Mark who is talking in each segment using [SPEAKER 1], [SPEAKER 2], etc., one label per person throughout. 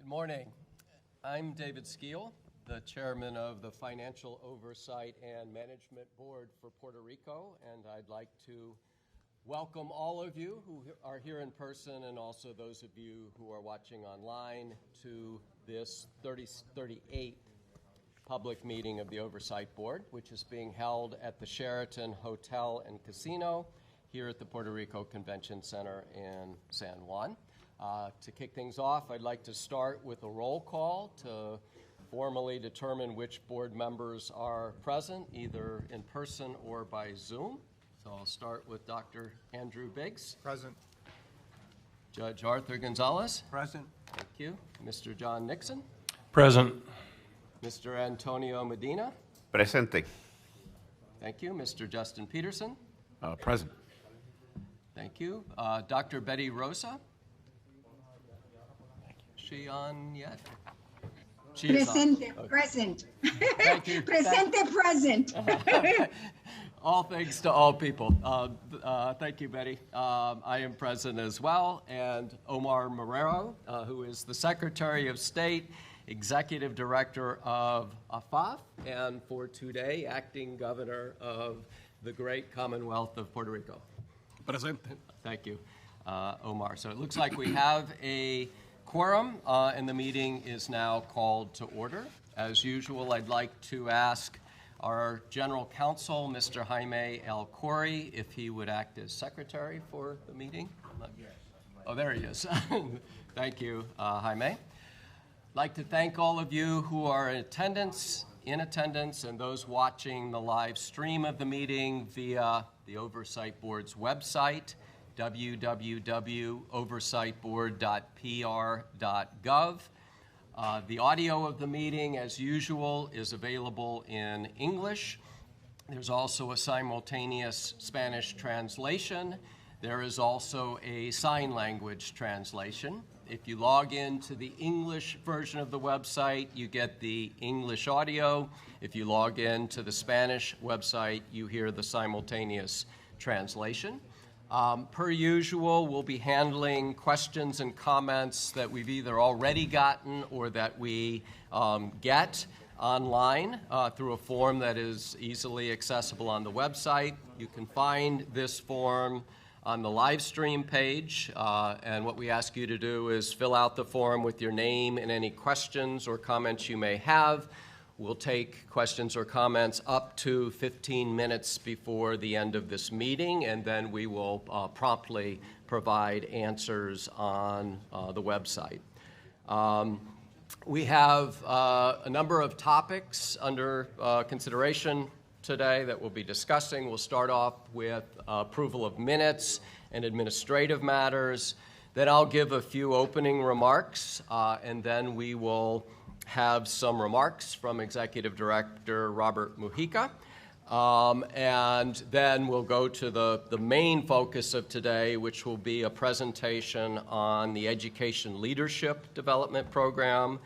[SPEAKER 1] Good morning. I'm David Skeel, the chairman of the Financial Oversight and Management Board for Puerto Rico, and I'd like to welcome all of you who are here in person and also those of you who are watching online to this 38th public meeting of the Oversight Board, which is being held at the Sheraton Hotel and Casino here at the Puerto Rico Convention Center in San Juan. To kick things off, I'd like to start with a roll call to formally determine which board members are present, either in person or by Zoom. So I'll start with Dr. Andrew Biggs.
[SPEAKER 2] Present.
[SPEAKER 1] Judge Arthur Gonzalez.
[SPEAKER 2] Present.
[SPEAKER 1] Thank you. Mr. John Nixon.
[SPEAKER 3] Present.
[SPEAKER 1] Mr. Antonio Medina.
[SPEAKER 4] Presente.
[SPEAKER 1] Thank you. Mr. Justin Peterson.
[SPEAKER 3] Present.
[SPEAKER 1] Thank you. Dr. Betty Rosa. Is she on yet? She is on.
[SPEAKER 5] Presente,
[SPEAKER 1] Okay.
[SPEAKER 5] present.
[SPEAKER 1] Thank you.
[SPEAKER 5] Presente, present.
[SPEAKER 1] All thanks to all people. Thank you, Betty. I am present as well, and Omar Marrero, who is the Secretary of State, Executive Director of AFAF, and for today, Acting Governor of the great Commonwealth of Puerto Rico.
[SPEAKER 3] Present.
[SPEAKER 1] Thank you, Omar. So it looks like we have a quorum, and the meeting is now called to order. As usual, I'd like to ask our General Counsel, Mr. Jaime L. Corey, if he would act as secretary for the meeting. Oh, there he is. Thank you, Jaime. I'd like to thank all of you who are in attendance, and those watching the live stream of the meeting via the Oversight Board's website, www.oversightboard.pr.gov. The audio of the meeting, as usual, is available in English. There's also a simultaneous Spanish translation. There is also a sign language translation. If you log into the English version of the website, you get the English audio. If you log into the Spanish website, you hear the simultaneous translation. Per usual, we'll be handling questions and comments that we've either already gotten or that we get online through a form that is easily accessible on the website. You can find this form on the live stream page, and what we ask you to do is fill out the form with your name and any questions or comments you may have. We'll take questions or comments up to 15 minutes before the end of this meeting, and then we will promptly provide answers on the website. We have a number of topics under consideration today that we'll be discussing. We'll start off with approval of minutes and administrative matters. Then I'll give a few opening remarks, and then we will have some remarks from Executive Director Robert Mujica. And then we'll go to the main focus of today, which will be a presentation on the Education Leadership Development Program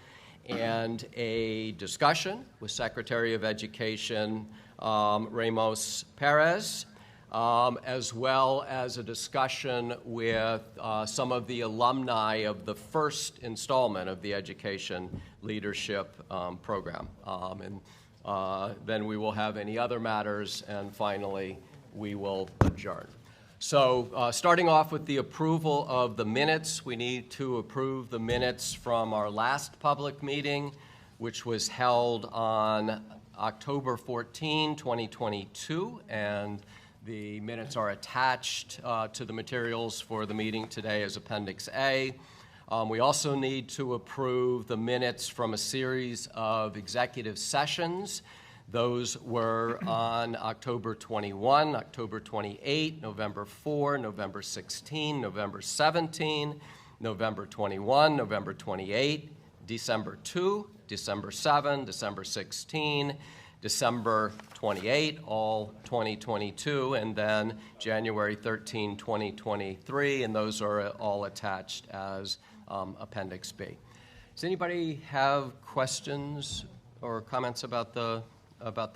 [SPEAKER 1] and a discussion with Secretary of Education Ramos Perez, as well as a discussion with some of the alumni of the first installment of the Education Leadership Program. Then we will have any other matters, and finally, we will adjourn. So starting off with the approval of the minutes, we need to approve the minutes from our last public meeting, which was held on October 14, 2022, and the minutes are attached to the materials for the meeting today as Appendix A. We also need to approve the minutes from a series of executive sessions. Those were on October 21, October 28, November 4, November 16, November 17, November 21, November 28, December 2, December 7, December 16, December 28, all 2022, and then January 13, 2023, and those are all attached as Appendix B. Does anybody have questions or comments about the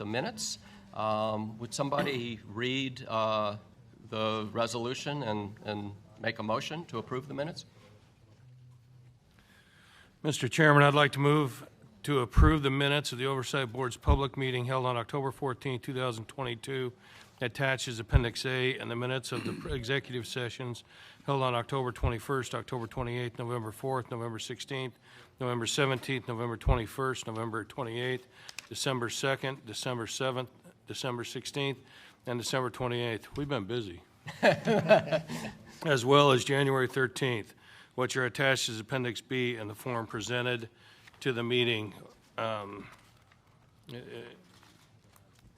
[SPEAKER 1] minutes? Would somebody read the resolution and make a motion to approve the minutes?
[SPEAKER 3] Mr. Chairman, I'd like to move to approve the minutes of the Oversight Board's public meeting held on October 14, 2022, attached as Appendix A, and the minutes of the executive sessions held on October 21st, October 28th, November 4th, November 16th, November 17th, November 21st, November 28th, December 2nd, December 7th, December 16th, and December 28th. We've been busy. As well as January 13th, which are attached as Appendix B in the form presented to the meeting.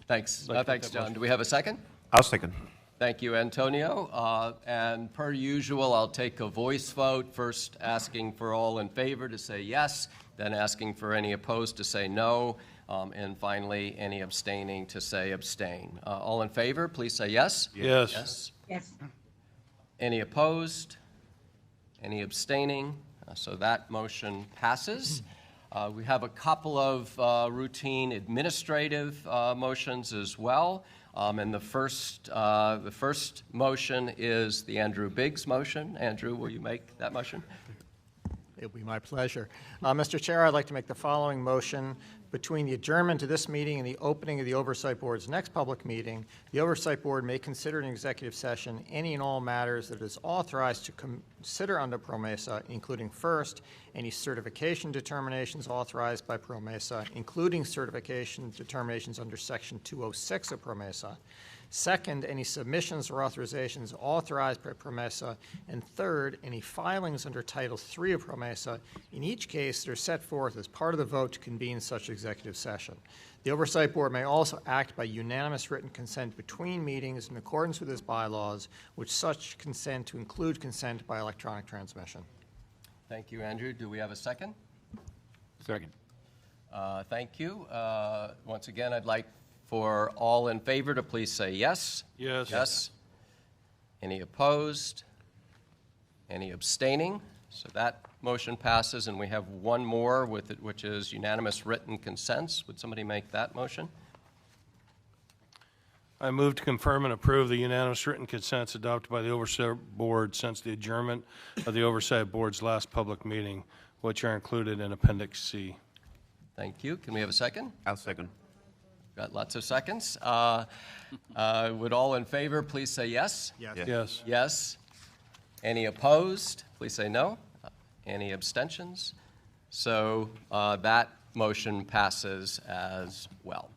[SPEAKER 1] Thanks, John. Do we have a second?
[SPEAKER 2] I'll second.
[SPEAKER 1] Thank you, Antonio. And per usual, I'll take a voice vote, first asking for all in favor to say yes, then asking for any opposed to say no, and finally, any abstaining to say abstain. All in favor, please say yes.
[SPEAKER 3] Yes.
[SPEAKER 1] Yes.
[SPEAKER 4] Yes.
[SPEAKER 1] Any opposed? Any abstaining? So that motion passes. We have a couple of routine administrative motions as well. And the first motion is the Andrew Biggs motion. Andrew, will you make that motion?
[SPEAKER 5] It will be my pleasure. Mr. Chair, I'd like to make the following motion. Between the adjournment to this meeting and the opening of the Oversight Board's next public meeting, the Oversight Board may consider in executive session any and all matters that it is authorized to consider under PROMESA, including first, any certification determinations authorized by PROMESA, including certification determinations under Section 206 of PROMESA. Second, any submissions or authorizations authorized by PROMESA. And third, any filings under Title III of PROMESA. In each case, they're set forth as part of the vote to convene such executive session. The Oversight Board may also act by unanimous written consent between meetings in accordance with its bylaws, with such consent to include consent by electronic transmission.
[SPEAKER 1] Thank you, Andrew. Do we have a second?
[SPEAKER 3] Second.
[SPEAKER 1] Thank you. Once again, I'd like for all in favor to please say yes.
[SPEAKER 3] Yes.
[SPEAKER 1] Yes. Any opposed? Any abstaining? So that motion passes, and we have one more with it, which is unanimous written consents. Would somebody make that motion?
[SPEAKER 3] I move to confirm and approve the unanimous written consents adopted by the Oversight Board since the adjournment of the Oversight Board's last public meeting, which are included in Appendix C.
[SPEAKER 1] Thank you. Can we have a second?
[SPEAKER 2] I'll second.
[SPEAKER 1] Got lots of seconds. Would all in favor please say yes?
[SPEAKER 5] Yes.
[SPEAKER 3] Yes.
[SPEAKER 1] Yes. Any opposed? Please say no. Any abstentions? So that motion passes as well.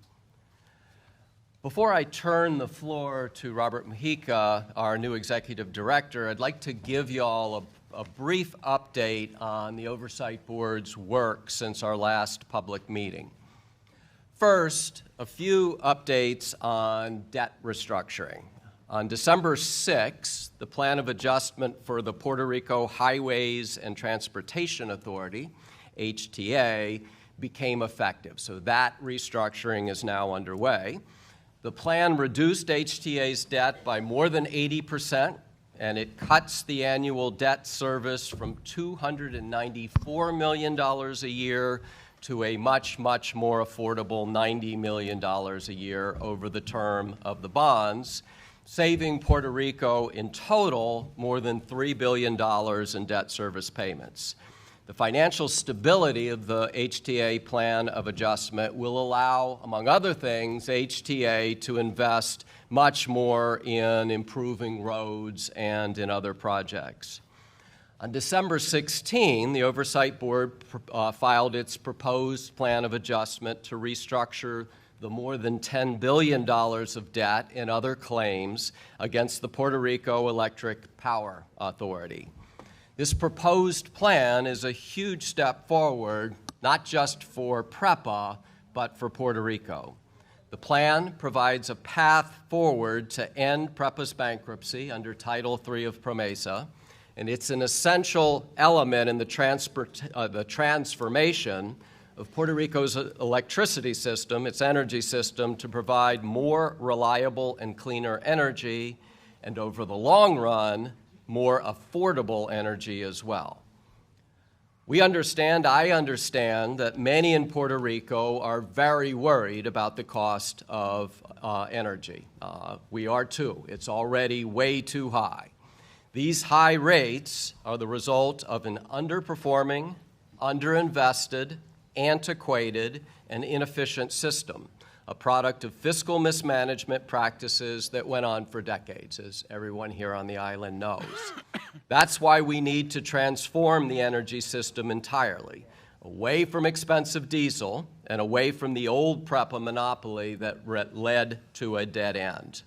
[SPEAKER 1] Before I turn the floor to Robert Mujica, our new executive director, I'd like to give you all a brief update on the Oversight Board's work since our last public meeting. First, a few updates on debt restructuring. On December 6th, the Plan of Adjustment for the Puerto Rico Highways and Transportation Authority, HTA, became effective. So that restructuring is now underway. The plan reduced HTA's debt by more than 80%, and it cuts the annual debt service from $294 million a year to a much, much more affordable $90 million a year over the term of the bonds, saving Puerto Rico in total more than $3 billion in debt service payments. The financial stability of the HTA Plan of Adjustment will allow, among other things, HTA to invest much more in improving roads and in other projects. On December 16, the Oversight Board filed its proposed Plan of Adjustment to restructure the more than $10 billion of debt and other claims against the Puerto Rico Electric Power Authority. This proposed plan is a huge step forward, not just for PREPA, but for Puerto Rico. The plan provides a path forward to end PREPA's bankruptcy under Title III of PROMESA, and it's an essential element in the transformation of Puerto Rico's electricity system, its energy system, to provide more reliable and cleaner energy, and over the long run, more affordable energy as well. I understand that many in Puerto Rico are very worried about the cost of energy. We are too. It's already way too high. These high rates are the result of an underperforming, underinvested, antiquated, and inefficient system, a product of fiscal mismanagement practices that went on for decades, as everyone here on the island knows. That's why we need to transform the energy system entirely, away from expensive diesel and away from the old PREPA monopoly that led to a dead end.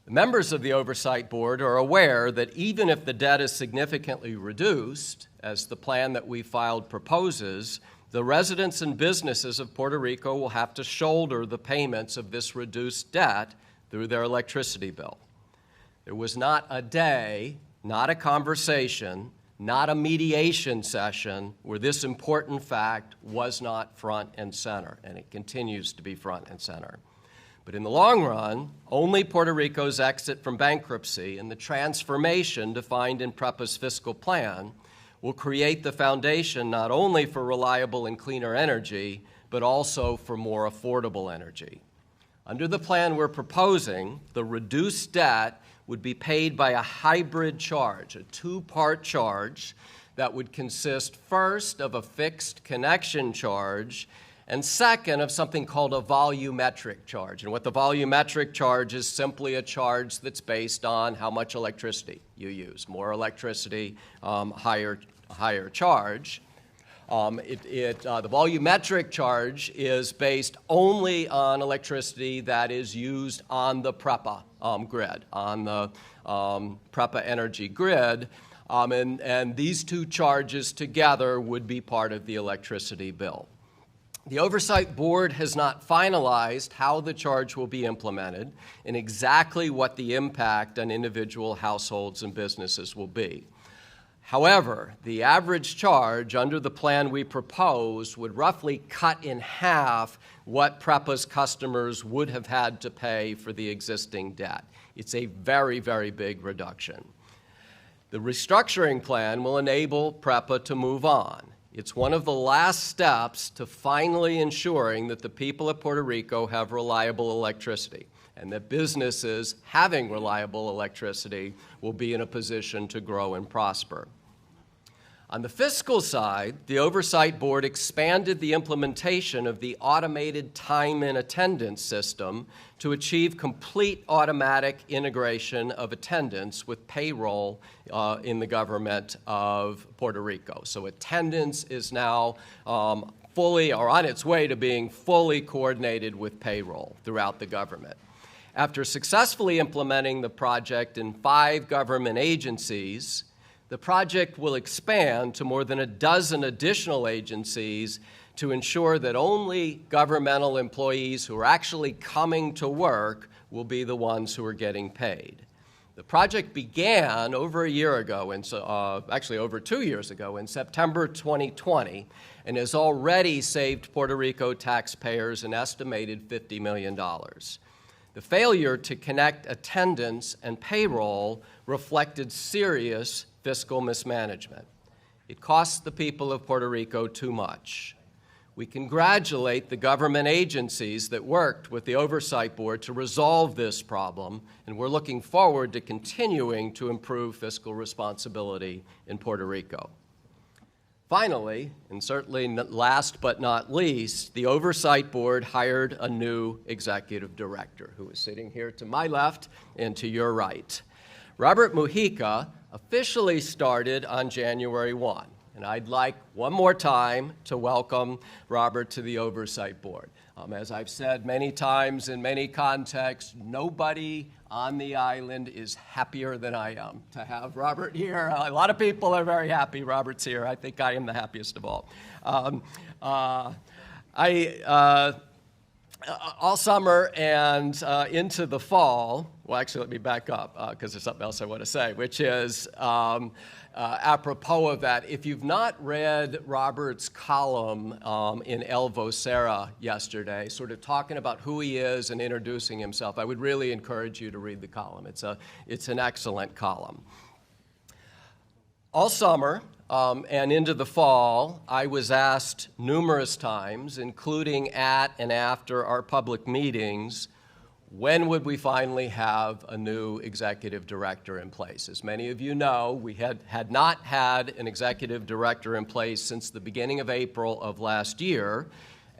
[SPEAKER 1] The members of the Oversight Board are aware that even if the debt is significantly reduced, as the plan that we filed proposes, the residents and businesses of Puerto Rico will have to shoulder the payments of this reduced debt through their electricity bill. There was not a day, not a conversation, not a mediation session where this important fact was not front and center, and it continues to be front and center. But in the long run, only Puerto Rico's exit from bankruptcy and the transformation defined in PREPA's fiscal plan will create the foundation not only for reliable and cleaner energy, but also for more affordable energy. Under the plan we're proposing, the reduced debt would be paid by a hybrid charge, a two-part charge that would consist first of a fixed connection charge and second of something called a volumetric charge. And what the volumetric charge is simply a charge that's based on how much electricity you use. More electricity, higher charge. The volumetric charge is based only on electricity that is used on the PREPA grid, on the PREPA energy grid, and these two charges together would be part of the electricity bill. The Oversight Board has not finalized how the charge will be implemented and exactly what the impact on individual households and businesses will be. However, the average charge under the plan we propose would roughly cut in half what PREPA's customers would have had to pay for the existing debt. It's a very, very big reduction. The restructuring plan will enable PREPA to move on. It's one of the last steps to finally ensuring that the people of Puerto Rico have reliable electricity and that businesses having reliable electricity will be in a position to grow and prosper. On the fiscal side, the Oversight Board expanded the implementation of the automated time and attendance system to achieve complete automatic integration of attendance with payroll in the government of Puerto Rico. So attendance is now fully, or on its way to being fully coordinated with payroll throughout the government. After successfully implementing the project in 5 government agencies, the project will expand to more than a dozen additional agencies to ensure that only governmental employees who are actually coming to work will be the ones who are getting paid. The project began over a year ago, actually over 2 years ago, in September 2020, and has already saved Puerto Rico taxpayers an estimated $50 million. The failure to connect attendance and payroll reflected serious fiscal mismanagement. It costs the people of Puerto Rico too much. We congratulate the government agencies that worked with the Oversight Board to resolve this problem, and we're looking forward to continuing to improve fiscal responsibility in Puerto Rico. Finally, and certainly last but not least, the Oversight Board hired a new executive director who is sitting here to my left and to your right. Robert Mujica officially started on January 1, and I'd like one more time to welcome Robert to the Oversight Board. As I've said many times in many contexts, nobody on the island is happier than I am to have Robert here. A lot of people are very happy Robert's here. I think I am the happiest of all. All summer and into the fall, well, actually, let me back up because there's something else I want to say, which is apropos of that. If you've not read Robert's column in El Vocera yesterday, sort of talking about who he is and introducing himself, I would really encourage you to read the column. It's an excellent column. All summer and into the fall, I was asked numerous times, including at and after our public meetings, when would we finally have a new executive director in place? As many of you know, we had not had an executive director in place since the beginning of April of last year.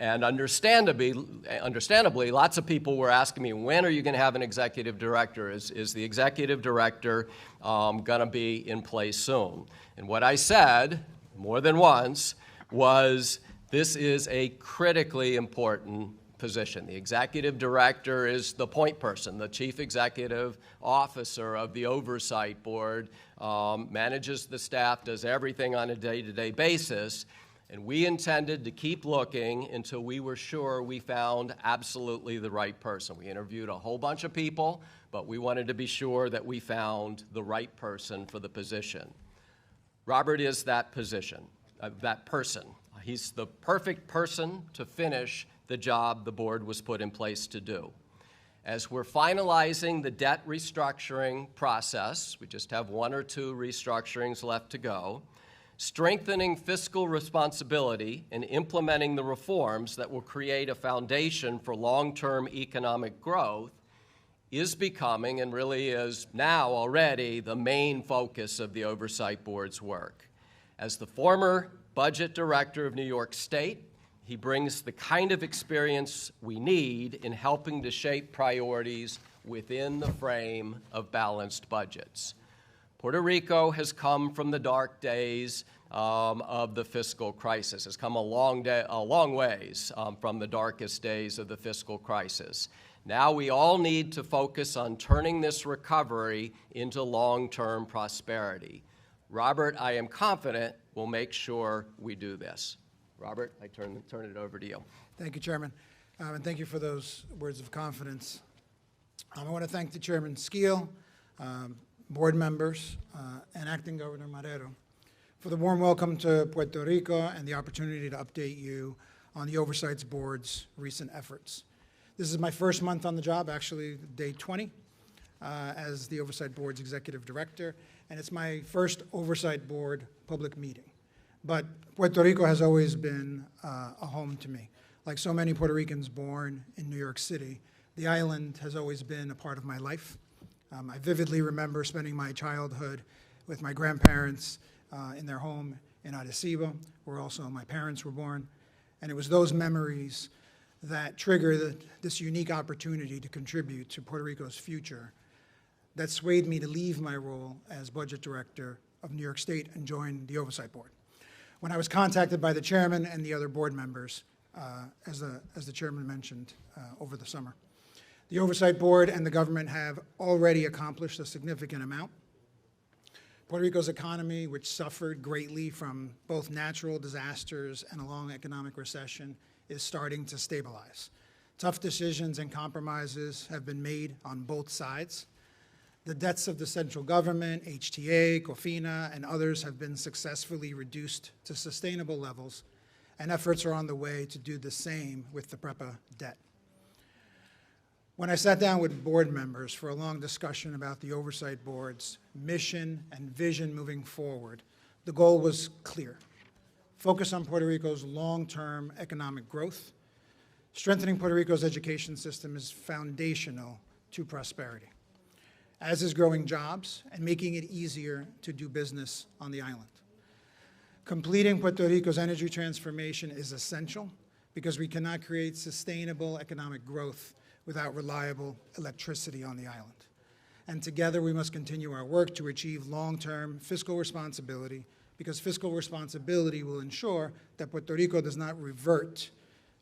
[SPEAKER 1] And understandably, lots of people were asking me, when are you going to have an executive director? Is the executive director going to be in place soon? And what I said, more than once, was this is a critically important position. The executive director is the point person, the chief executive officer of the oversight board, manages the staff, does everything on a day-to-day basis. And we intended to keep looking until we were sure we found absolutely the right person. We interviewed a whole bunch of people, but we wanted to be sure that we found the right person for the position. Robert is that person. He's the perfect person to finish the job the board was put in place to do. As we're finalizing the debt restructuring process, we just have 1 or 2 restructurings left to go, strengthening fiscal responsibility and implementing the reforms that will create a foundation for long-term economic growth is becoming, and really is now already, the main focus of the Oversight Board's work. As the former budget director of New York State, he brings the kind of experience we need in helping to shape priorities within the frame of balanced budgets. Puerto Rico has come from the dark days of the fiscal crisis, has come a long ways from the darkest days of the fiscal crisis. Now we all need to focus on turning this recovery into long-term prosperity. Robert, I am confident, will make sure we do this. Robert, I turn it over to you.
[SPEAKER 2] Thank you, Chairman, and thank you for those words of confidence. I want to thank the Chairman Skeel, board members, and Acting Governor Marrero for the warm welcome to Puerto Rico and the opportunity to update you on the Oversight Board's recent efforts. This is my first month on the job, actually day 20, as the Oversight Board's Executive Director, and it's my first Oversight Board public meeting. But Puerto Rico has always been a home to me. Like so many Puerto Ricans born in New York City, the island has always been a part of my life. I vividly remember spending my childhood with my grandparents in their home in Arecibo, where also my parents were born. And it was those memories that triggered this unique opportunity to contribute to Puerto Rico's future that swayed me to leave my role as budget director of New York State and join the Oversight Board. When I was contacted by the chairman and the other board members, as the chairman mentioned, over the summer. The Oversight Board and the government have already accomplished a significant amount. Puerto Rico's economy, which suffered greatly from both natural disasters and a long economic recession, is starting to stabilize. Tough decisions and compromises have been made on both sides. The debts of the central government, HTA, COFINA, and others have been successfully reduced to sustainable levels, and efforts are on the way to do the same with the PREPA debt. When I sat down with board members for a long discussion about the Oversight Board's mission and vision moving forward, the goal was clear. Focus on Puerto Rico's long-term economic growth. Strengthening Puerto Rico's education system is foundational to prosperity, as is growing jobs and making it easier to do business on the island. Completing Puerto Rico's energy transformation is essential because we cannot create sustainable economic growth without reliable electricity on the island. And together we must continue our work to achieve long-term fiscal responsibility, because fiscal responsibility will ensure that Puerto Rico does not revert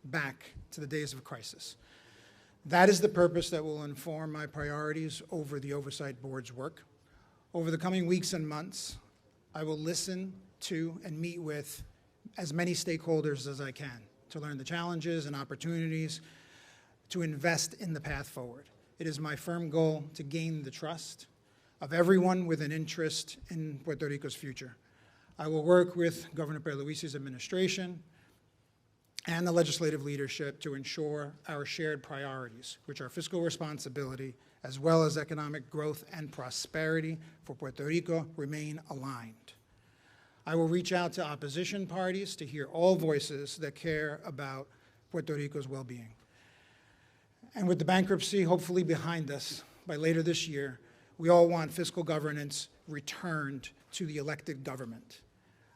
[SPEAKER 2] back to the days of crisis. That is the purpose that will inform my priorities over the Oversight Board's work. Over the coming weeks and months, I will listen to and meet with as many stakeholders as I can to learn the challenges and opportunities to invest in the path forward. It is my firm goal to gain the trust of everyone with an interest in Puerto Rico's future. I will work with Governor Pierluisi's administration and the legislative leadership to ensure our shared priorities, which are fiscal responsibility as well as economic growth and prosperity for Puerto Rico, remain aligned. I will reach out to opposition parties to hear all voices that care about Puerto Rico's well-being. And with the bankruptcy hopefully behind us by later this year, we all want fiscal governance returned to the elected government.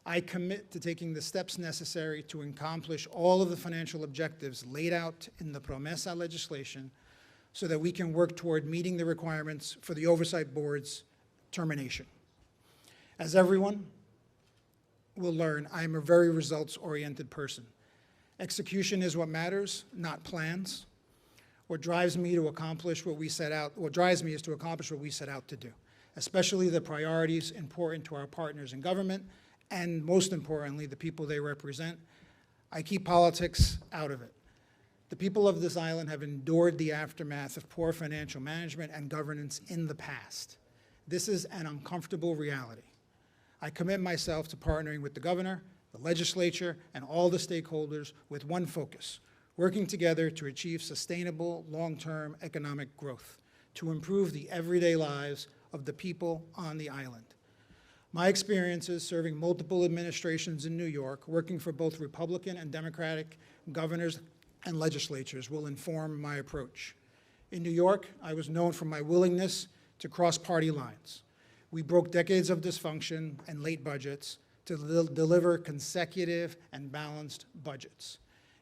[SPEAKER 2] I commit to taking the steps necessary to accomplish all of the financial objectives laid out in the Promesa legislation so that we can work toward meeting the requirements for the Oversight Board's termination. As everyone will learn, I am a very results-oriented person. Execution is what matters, not plans. What drives me is to accomplish what we set out to do, especially the priorities important to our partners in government, and most importantly, the people they represent. I keep politics out of it. The people of this island have endured the aftermath of poor financial management and governance in the past. This is an uncomfortable reality. I commit myself to partnering with the governor, the legislature, and all the stakeholders with one focus: working together to achieve sustainable, long-term economic growth, to improve the everyday lives of the people on the island. My experiences serving multiple administrations in New York, working for both Republican and Democratic governors and legislatures, will inform my approach. In New York, I was known for my willingness to cross party lines. We broke decades of dysfunction and late budgets to deliver consecutive and balanced budgets.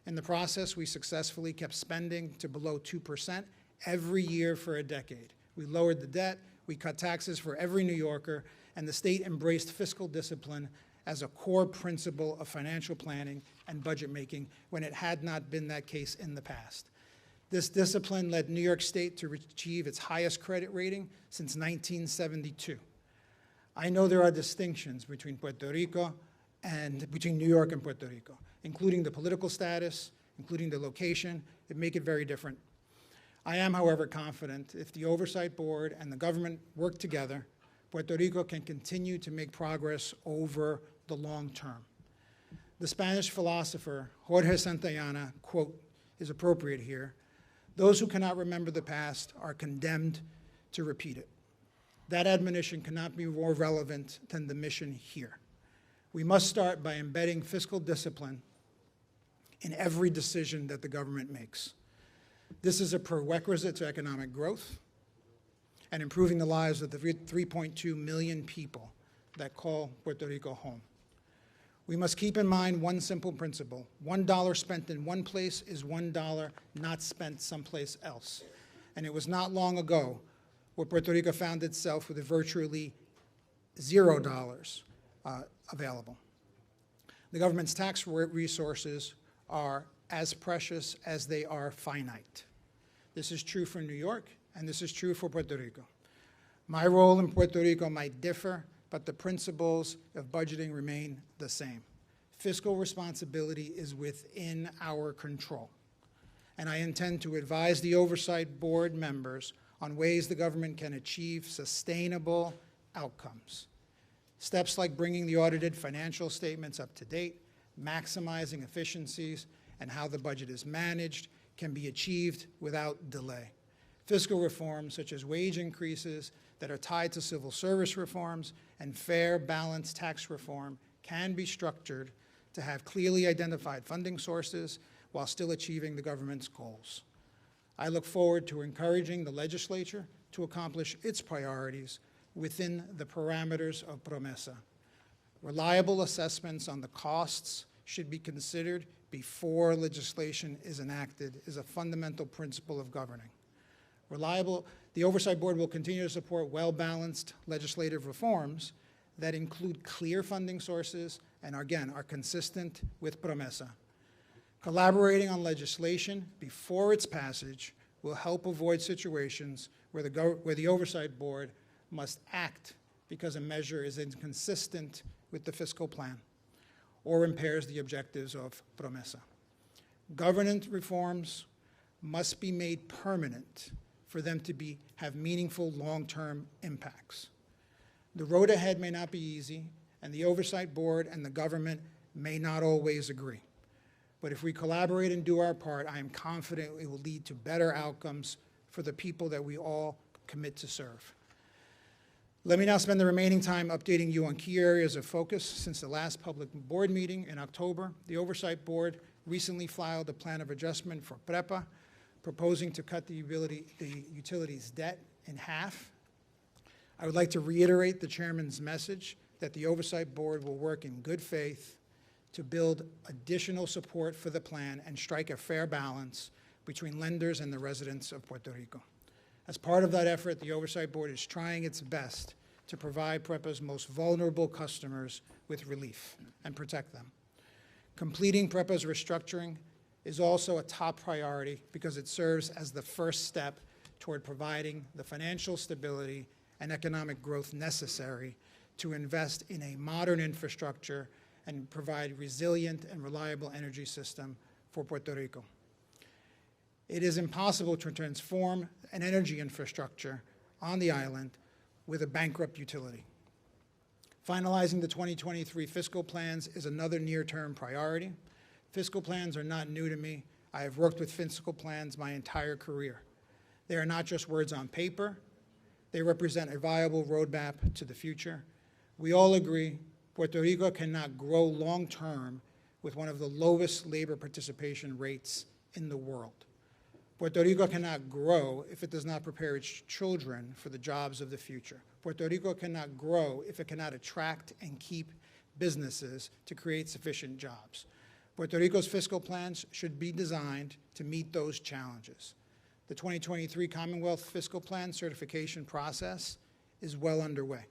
[SPEAKER 2] In the process, we successfully kept spending to below 2% every year for a decade. We lowered the debt, we cut taxes for every New Yorker, and the state embraced fiscal discipline as a core principle of financial planning and budget making when it had not been that case in the past. This discipline led New York State to achieve its highest credit rating since 1972. I know there are distinctions between New York and Puerto Rico, including the political status, including the location, that make it very different. I am, however, confident if the Oversight Board and the government work together, Puerto Rico can continue to make progress over the long term. The Spanish philosopher Jorge Santayana quote is appropriate here: "Those who cannot remember the past are condemned to repeat it." That admonition cannot be more relevant than the mission here. We must start by embedding fiscal discipline in every decision that the government makes. This is a prerequisite to economic growth and improving the lives of the 3.2 million people that call Puerto Rico home. We must keep in mind one simple principle: $1 spent in one place is $1 not spent someplace else. And it was not long ago where Puerto Rico found itself with virtually $0 available. The government's tax resources are as precious as they are finite. This is true for New York, and this is true for Puerto Rico. My role in Puerto Rico might differ, but the principles of budgeting remain the same. Fiscal responsibility is within our control, and I intend to advise the Oversight Board members on ways the government can achieve sustainable outcomes. Steps like bringing the audited financial statements up to date, maximizing efficiencies, and how the budget is managed can be achieved without delay. Fiscal reforms, such as wage increases that are tied to civil service reforms and fair, balanced tax reform, can be structured to have clearly identified funding sources while still achieving the government's goals. I look forward to encouraging the legislature to accomplish its priorities within the parameters of Promesa. Reliable assessments on the costs should be considered before legislation is enacted is a fundamental principle of governing. The Oversight Board will continue to support well-balanced legislative reforms that include clear funding sources and, again, are consistent with Promesa. Collaborating on legislation before its passage will help avoid situations where the Oversight Board must act because a measure is inconsistent with the fiscal plan or impairs the objectives of Promesa. Governance reforms must be made permanent for them to have meaningful long-term impacts. The road ahead may not be easy, and the Oversight Board and the government may not always agree. But if we collaborate and do our part, I am confident it will lead to better outcomes for the people that we all commit to serve. Let me now spend the remaining time updating you on key areas of focus since the last public board meeting in October. The Oversight Board recently filed a plan of adjustment for PREPA. proposing to cut the utilities debt in half. I would like to reiterate the chairman's message that the Oversight Board will work in good faith to build additional support for the plan and strike a fair balance between lenders and the residents of Puerto Rico. As part of that effort, the Oversight Board is trying its best to provide PREPA's most vulnerable customers with relief and protect them. Completing PREPA's restructuring is also a top priority because it serves as the first step toward providing the financial stability and economic growth necessary to invest in a modern infrastructure and provide resilient and reliable energy system for Puerto Rico. It is impossible to transform an energy infrastructure on the island with a bankrupt utility. Finalizing the 2023 fiscal plans is another near-term priority. Fiscal plans are not new to me. I have worked with fiscal plans my entire career. They are not just words on paper. They represent a viable roadmap to the future. We all agree Puerto Rico cannot grow long-term with one of the lowest labor participation rates in the world. Puerto Rico cannot grow if it does not prepare its children for the jobs of the future. Puerto Rico cannot grow if it cannot attract and keep businesses to create sufficient jobs. Puerto Rico's fiscal plans should be designed to meet those challenges. The 2023 Commonwealth Fiscal Plan certification process is well underway.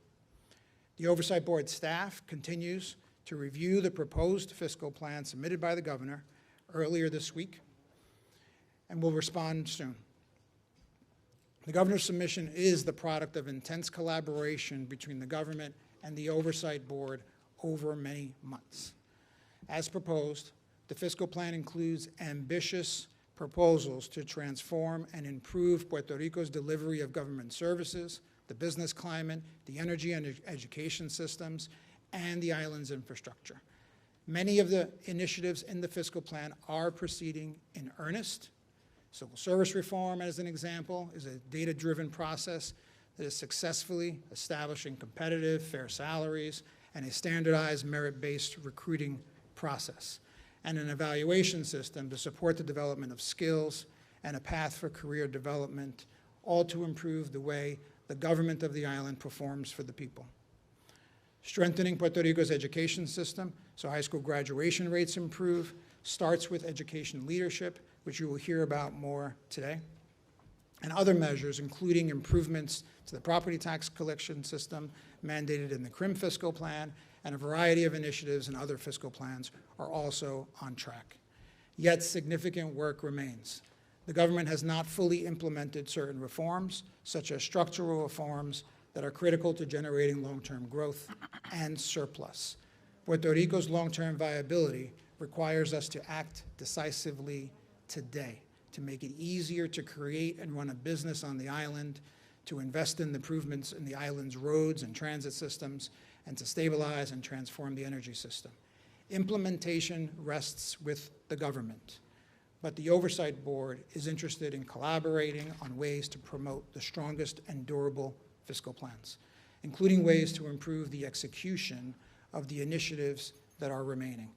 [SPEAKER 2] The Oversight Board staff continues to review the proposed fiscal plan submitted by the governor earlier this week and will respond soon. The governor's submission is the product of intense collaboration between the government and the Oversight Board over many months. As proposed, the fiscal plan includes ambitious proposals to transform and improve Puerto Rico's delivery of government services, the business climate, the energy and education systems, and the island's infrastructure. Many of the initiatives in the fiscal plan are proceeding in earnest. Civil service reform, as an example, is a data-driven process that is successfully establishing competitive, fair salaries and a standardized merit-based recruiting process, and an evaluation system to support the development of skills and a path for career development, all to improve the way the government of the island performs for the people. Strengthening Puerto Rico's education system so high school graduation rates improve starts with education leadership, which you will hear about more today, and other measures, including improvements to the property tax collection system mandated in the CRIM fiscal plan, and a variety of initiatives and other fiscal plans are also on track. Yet significant work remains. The government has not fully implemented certain reforms, such as structural reforms that are critical to generating long-term growth and surplus. Puerto Rico's long-term viability requires us to act decisively today to make it easier to create and run a business on the island, to invest in the improvements in the island's roads and transit systems, and to stabilize and transform the energy system. Implementation rests with the government, but the Oversight Board is interested in collaborating on ways to promote the strongest and durable fiscal plans, including ways to improve the execution of the initiatives that are remaining.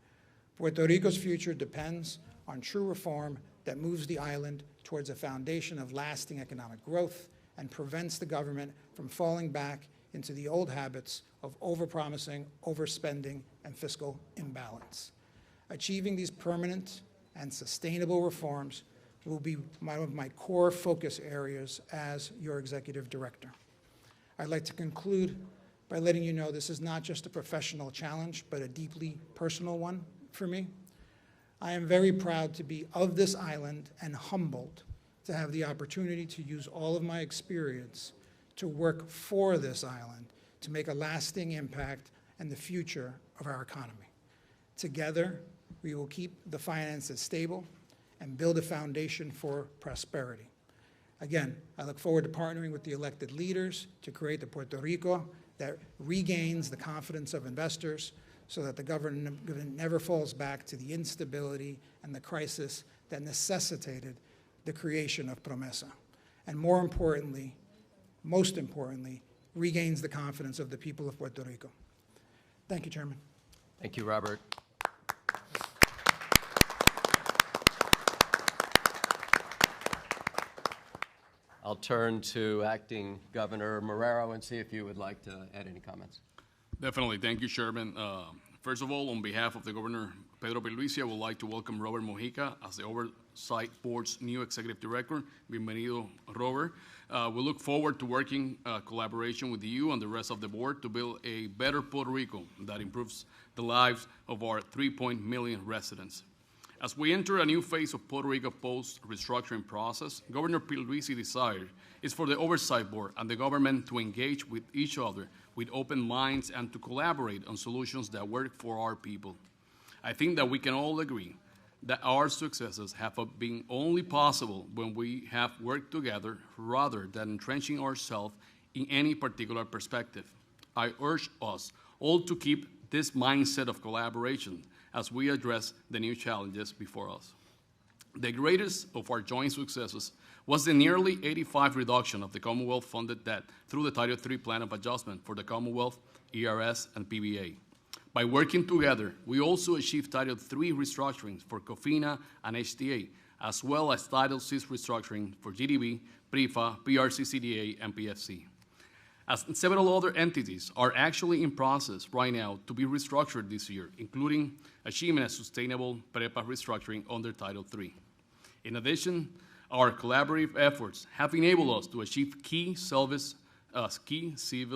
[SPEAKER 2] Puerto Rico's future depends on true reform that moves the island towards a foundation of lasting economic growth and prevents the government from falling back into the old habits of overpromising, overspending, and fiscal imbalance. Achieving these permanent and sustainable reforms will be one of my core focus areas as your executive director. I'd like to conclude by letting you know this is not just a professional challenge, but a deeply personal one for me. I am very proud to be of this island and humbled to have the opportunity to use all of my experience to work for this island to make a lasting impact in the future of our economy. Together, we will keep the finances stable and build a foundation for prosperity. Again, I look forward to partnering with the elected leaders to create the Puerto Rico that regains the confidence of investors so that the government never falls back to the instability and the crisis that necessitated the creation of Promesa. And more importantly, most importantly, regains the confidence of the people of Puerto Rico. Thank you, Chairman.
[SPEAKER 1] Thank you, Robert. I'll turn to Acting Governor Marrero and see if you would like to add any comments.
[SPEAKER 4] Definitely. Thank you, Chairman. First of all, on behalf of the Governor Pedro Pierluisi, I would like to welcome Robert Mojica as the Oversight Board's new Executive Director. Bienvenido, Robert. We look forward to working collaboration with you and the rest of the board to build a better Puerto Rico that improves the lives of our 3 million residents. As we enter a new phase of Puerto Rico post-restructuring process, Governor Pierluisi desired is for the Oversight Board and the government to engage with each other with open minds and to collaborate on solutions that work for our people. I think that we can all agree that our successes have been only possible when we have worked together rather than entrenching ourselves in any particular perspective. I urge us all to keep this mindset of collaboration as we address the new challenges before us. The greatest of our joint successes was the nearly 85% reduction of the Commonwealth-funded debt through the Title III Plan of Adjustment for the Commonwealth, ERS, and PBA. By working together, we also achieved Title III restructurings for COFINA and HTA, as well as Title VI restructuring for GDB, PRIFA, PRCCDA, and PFC. As several other entities are actually in process right now to be restructured this year, including achieving a sustainable PREPA restructuring under Title III. In addition, our collaborative efforts have enabled us to achieve key civil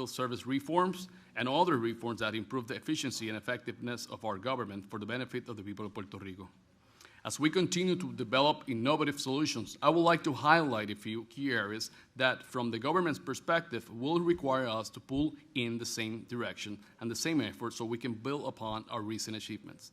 [SPEAKER 4] service reforms and other reforms that improve the efficiency and effectiveness of our government for the benefit of the people of Puerto Rico. As we continue to develop innovative solutions, I would like to highlight a few key areas that, from the government's perspective, will require us to pull in the same direction and the same effort so we can build upon our recent achievements.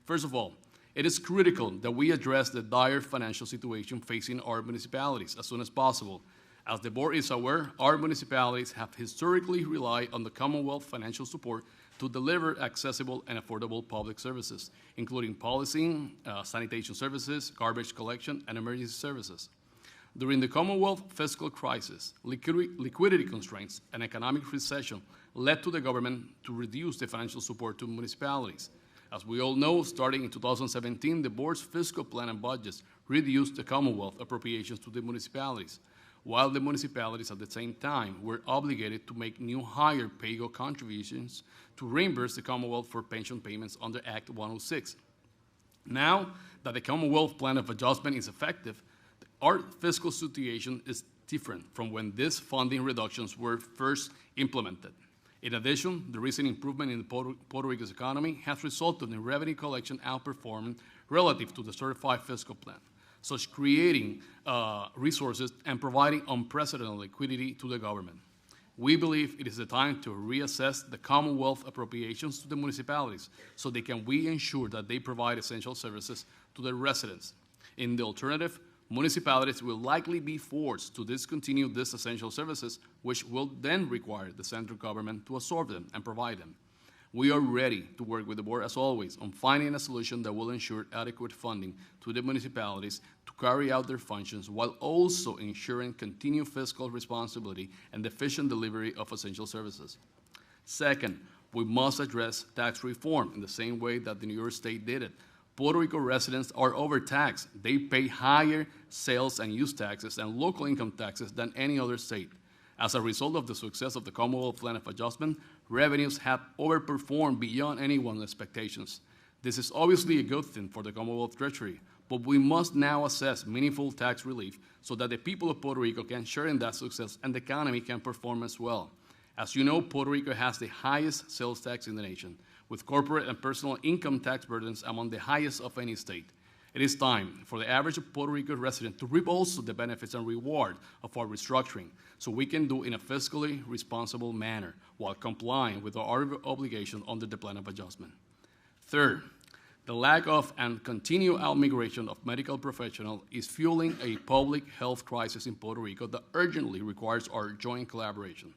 [SPEAKER 4] First of all, it is critical that we address the dire financial situation facing our municipalities as soon as possible. As the board is aware, our municipalities have historically relied on the Commonwealth financial support to deliver accessible and affordable public services, including policing, sanitation services, garbage collection, and emergency services. During the Commonwealth fiscal crisis, liquidity constraints and economic recession led to the government to reduce the financial support to municipalities. As we all know, starting in 2017, the board's fiscal plan and budgets reduced the Commonwealth appropriations to the municipalities, while the municipalities at the same time were obligated to make new higher pay-go contributions to reimburse the Commonwealth for pension payments under Act 106. Now that the Commonwealth Plan of Adjustment is effective, our fiscal situation is different from when these funding reductions were first implemented. In addition, the recent improvement in Puerto Rico's economy has resulted in revenue collection outperforming relative to the certified fiscal plan, such creating resources and providing unprecedented liquidity to the government. We believe it is the time to reassess the Commonwealth appropriations to the municipalities so we ensure that they provide essential services to their residents. In the alternative, municipalities will likely be forced to discontinue these essential services, which will then require the central government to absorb them and provide them. We are ready to work with the board, as always, on finding a solution that will ensure adequate funding to the municipalities to carry out their functions while also ensuring continued fiscal responsibility and efficient delivery of essential services. Second, we must address tax reform in the same way that the New York State did it. Puerto Rico residents are overtaxed. They pay higher sales and use taxes and local income taxes than any other state. As a result of the success of the Commonwealth Plan of Adjustment, revenues have overperformed beyond anyone's expectations. This is obviously a good thing for the Commonwealth Treasury, but we must now assess meaningful tax relief so that the people of Puerto Rico can share in that success and the economy can perform as well. As you know, Puerto Rico has the highest sales tax in the nation, with corporate and personal income tax burdens among the highest of any state. It is time for the average Puerto Rico resident to reap also the benefits and reward of our restructuring, so we can do it in a fiscally responsible manner while complying with our obligation under the Plan of Adjustment. Third, the lack of and continued outmigration of medical professionals is fueling a public health crisis in Puerto Rico that urgently requires our joint collaboration.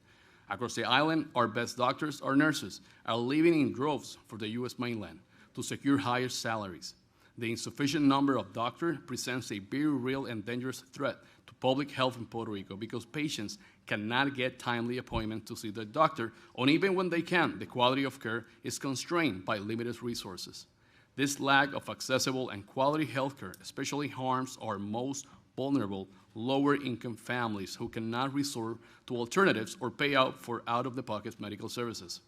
[SPEAKER 4] Across the island, our best doctors, our nurses, are leaving in droves for the U.S. mainland to secure higher salaries. The insufficient number of doctors presents a very real and dangerous threat to public health in Puerto Rico because patients cannot get timely appointments to see their doctor, or even when they can, the quality of care is constrained by limited resources. This lack of accessible and quality health care especially harms our most vulnerable, lower-income families who cannot resort to alternatives or pay out for out-of-the-pocket medical services.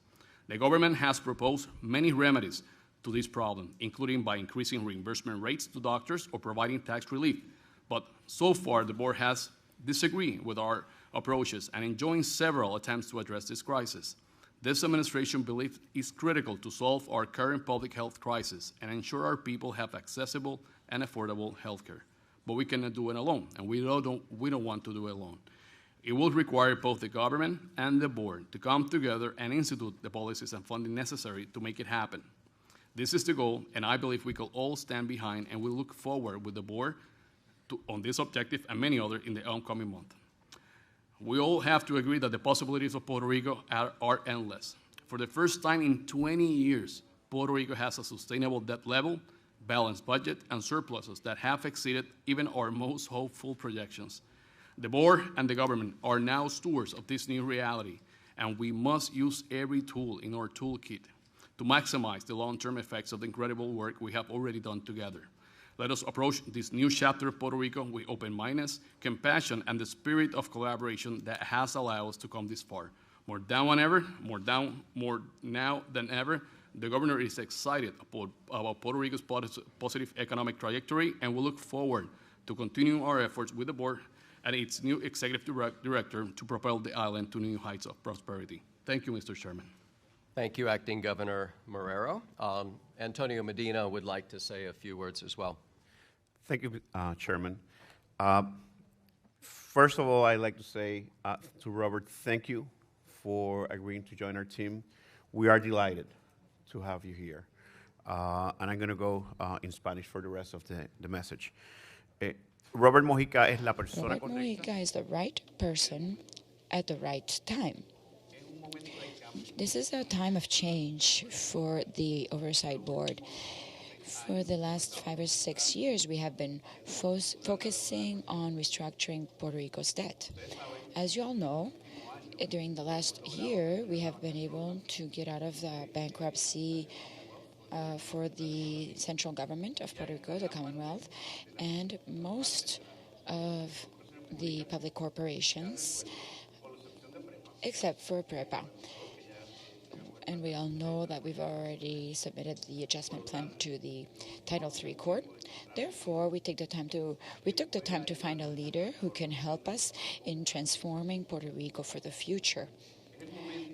[SPEAKER 4] The government has proposed many remedies to this problem, including by increasing reimbursement rates to doctors or providing tax relief. But so far, the board has disagreed with our approaches and enjoined several attempts to address this crisis. This administration believes it's critical to solve our current public health crisis and ensure our people have accessible and affordable health care. But we cannot do it alone, and we don't want to do it alone. It will require both the government and the board to come together and institute the policies and funding necessary to make it happen. This is the goal, and I believe we can all stand behind, and we look forward with the board on this objective and many others in the upcoming month. We all have to agree that the possibilities of Puerto Rico are endless. For the first time in 20 years, Puerto Rico has a sustainable debt level, balanced budget, and surpluses that have exceeded even our most hopeful projections. The board and the government are now stewards of this new reality, and we must use every tool in our toolkit to maximize the long-term effects of the incredible work we have already done together. Let us approach this new chapter of Puerto Rico with open-mindedness, compassion, and the spirit of collaboration that has allowed us to come this far. More now than ever, the governor is excited about Puerto Rico's positive economic trajectory, and we look forward to continuing our efforts with the board and its new executive director to propel the island to new heights of prosperity. Thank you, Mr. Chairman.
[SPEAKER 1] Thank you, Acting Governor Marrero. Antonio Medina would like to say a few words as well.
[SPEAKER 6] Thank you, Chairman. First of all, I'd like to say to Robert, thank you for agreeing to join our team. We are delighted to have you here. And I'm going to go in Spanish for the rest of the message. Robert Mojica es la persona
[SPEAKER 7] Robert
[SPEAKER 6] correcta.
[SPEAKER 7] Mojica is the right person at the right time. This is a time of change for the Oversight Board. For the last 5 or 6 years, we have been focusing on restructuring Puerto Rico's debt. As you all know, during the last year, we have been able to get out of the bankruptcy for the central government of Puerto Rico, the Commonwealth, and most of the public corporations, except for PREPA. And we all know that we've already submitted the adjustment plan to the Title III court. Therefore, we took the time to find a leader who can help us in transforming Puerto Rico for the future.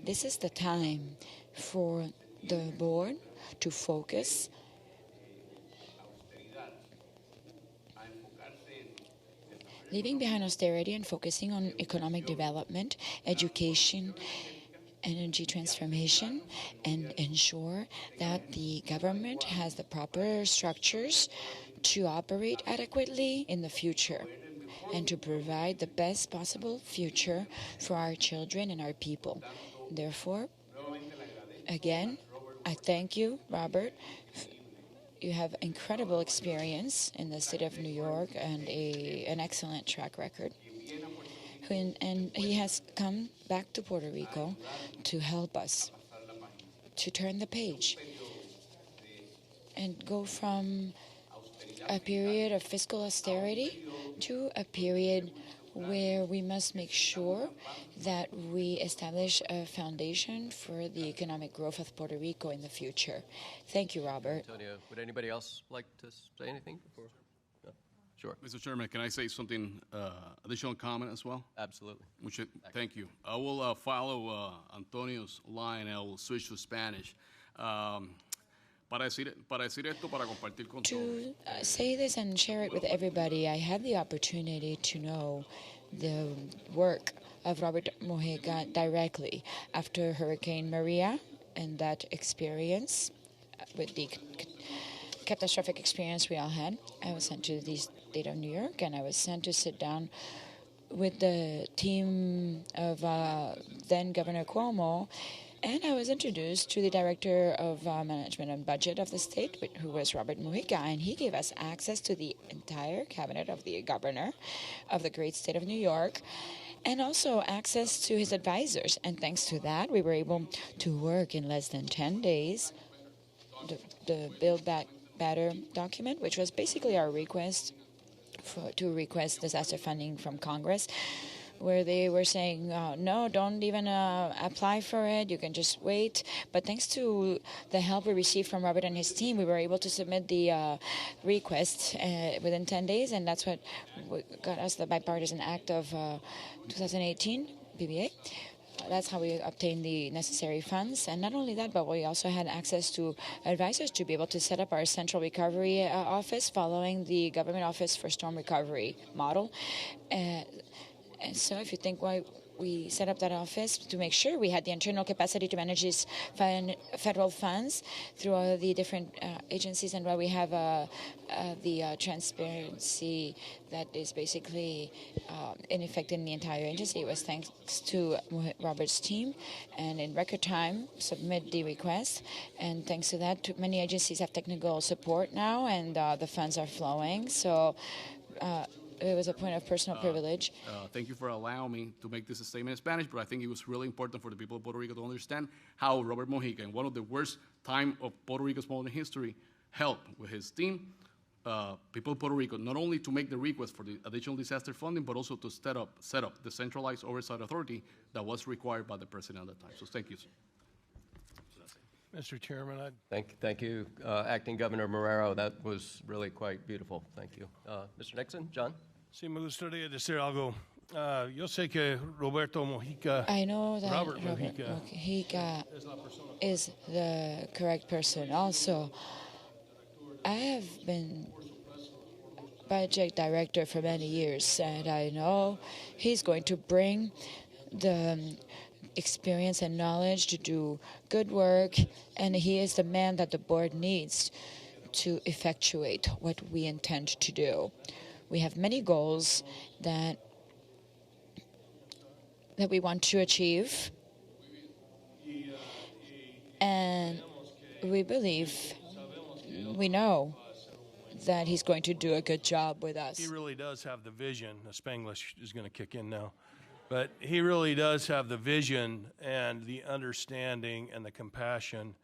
[SPEAKER 7] This is the time for the board to focus leaving behind austerity and focusing on economic development, education, energy transformation, and ensure that the government has the proper structures to operate adequately in the future and to provide the best possible future for our children and our people. Therefore, again, I thank you, Robert. You have incredible experience in the state of New York and an excellent track record. And he has come back to Puerto Rico to help us to turn the page and go from a period of fiscal austerity to a period where we must make sure that we establish a foundation for the economic growth of Puerto Rico in the future. Thank you, Robert.
[SPEAKER 1] Antonio, would anybody else like to say anything before? No? Sure.
[SPEAKER 4] Mr. Chairman, can I say something, additional comment as well?
[SPEAKER 1] Absolutely.
[SPEAKER 4] Thank you. I will follow Antonio's line, and I will switch to Spanish. Para decir esto, para compartir con todos.
[SPEAKER 7] To say this and share it with everybody, I had the opportunity to know the work of Robert Mojica directly after Hurricane Maria and that experience with the catastrophic experience we all had. I was sent to the state of New York, and I was sent to sit down with the team of then Governor Cuomo, and I was introduced to the Director of Management and Budget of the state, who was Robert Mojica, and he gave us access to the entire cabinet of the governor of the great state of New York, and also access to his advisors. And thanks to that, we were able to work in less than 10 days, the Build Back Better document, which was basically our request to request disaster funding from Congress, where they were saying, no, don't even apply for it. You can just wait. But thanks to the help we received from Robert and his team, we were able to submit the request within 10 days, and that's what got us the Bipartisan Act of 2018, BBA. That's how we obtained the necessary funds. And not only that, but we also had access to advisors to be able to set up our central recovery office following the Government Office for Storm Recovery model. And so if you think why we set up that office, to make sure we had the internal capacity to manage these federal funds through all the different agencies, and why we have the transparency that is basically in effect in the entire agency. It was thanks to Robert's team, and in record time submit the request. And thanks to that, many agencies have technical support now, and the funds are flowing. So it was a point of personal privilege.
[SPEAKER 4] Thank you for allowing me to make this statement in Spanish, but I think it was really important for the people of Puerto Rico to understand how Robert Mojica, in one of the worst time of Puerto Rico's modern history, helped with his team, people of Puerto Rico, not only to make the request for the additional disaster funding, but also to set up the centralized oversight authority that was required by the president at the time. So thank you, sir.
[SPEAKER 3] Mr. Chairman,
[SPEAKER 1] Thank you, Acting Governor Marrero. That was really quite beautiful. Thank you. Mr. Nixon, John?
[SPEAKER 3] sí me gustaría decir algo. Yo sé que Roberto Mojica,
[SPEAKER 7] I know that
[SPEAKER 3] Robert
[SPEAKER 7] Robert
[SPEAKER 3] Mojica
[SPEAKER 7] Mojica is the correct person. Also, I have been budget director for many years, and I know he's going to bring the experience and knowledge to do good work, and he is the man that the board needs to effectuate what we intend to do. We have many goals that we want to achieve, and we know that he's going to do a good job with us.
[SPEAKER 3] he really does have the vision. The Spanglish is going to kick in now. But he really does have the vision and the understanding and the compassion.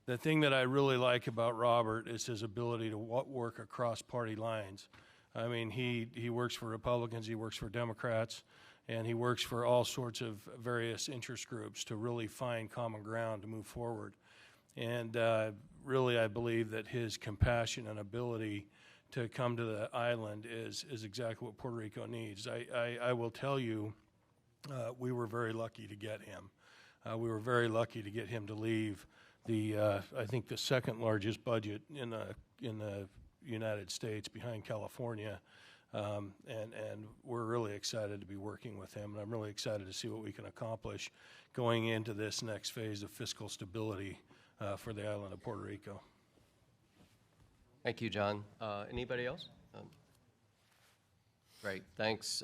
[SPEAKER 3] The thing that I really like about Robert is his ability to work across party lines. I mean, he works for Republicans, he works for Democrats, and he works for all sorts of various interest groups to really find common ground to move forward. And really, I believe that his compassion and ability to come to the island is exactly what Puerto Rico needs. I will tell you, we were very lucky to get him. We were very lucky to get him to leave I think the second largest budget in the United States, behind California, and we're really excited to be working with him. And I'm really excited to see what we can accomplish going into this next phase of fiscal stability for the island of Puerto Rico.
[SPEAKER 1] Thank you, John. Anybody else? Great. Thanks,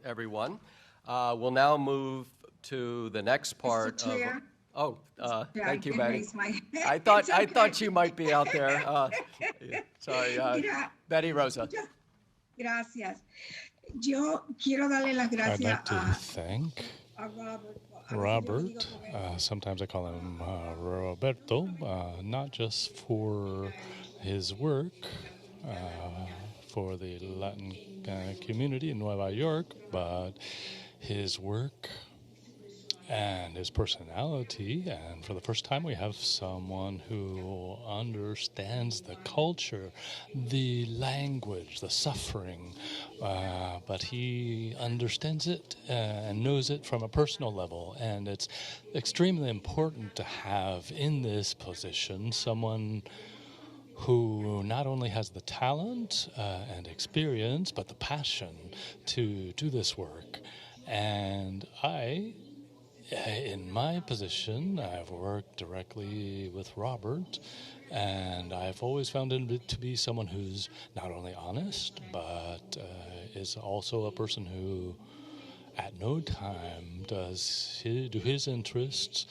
[SPEAKER 1] everyone. We'll now move to the next part
[SPEAKER 8] Mr. Chair?
[SPEAKER 1] Thank you,
[SPEAKER 8] I
[SPEAKER 1] Betty.
[SPEAKER 8] raise my hand.
[SPEAKER 1] I thought you might be out there. Sorry, Betty Rosa.
[SPEAKER 8] Gracias. Yo quiero darle las
[SPEAKER 9] I'd
[SPEAKER 8] gracias
[SPEAKER 9] like to thank
[SPEAKER 8] a Robert.
[SPEAKER 9] Robert, sometimes I call him Roberto, not just for his work for the Latin community in Nueva York, but his work and his personality. And for the first time, we have someone who understands the culture, the language, the suffering, but he understands it and knows it from a personal level. And it's extremely important to have in this position someone who not only has the talent and experience, but the passion to do this work. And in my position, I've worked directly with Robert, and I've always found him to be someone who's not only honest, but is also a person who at no time do his interests.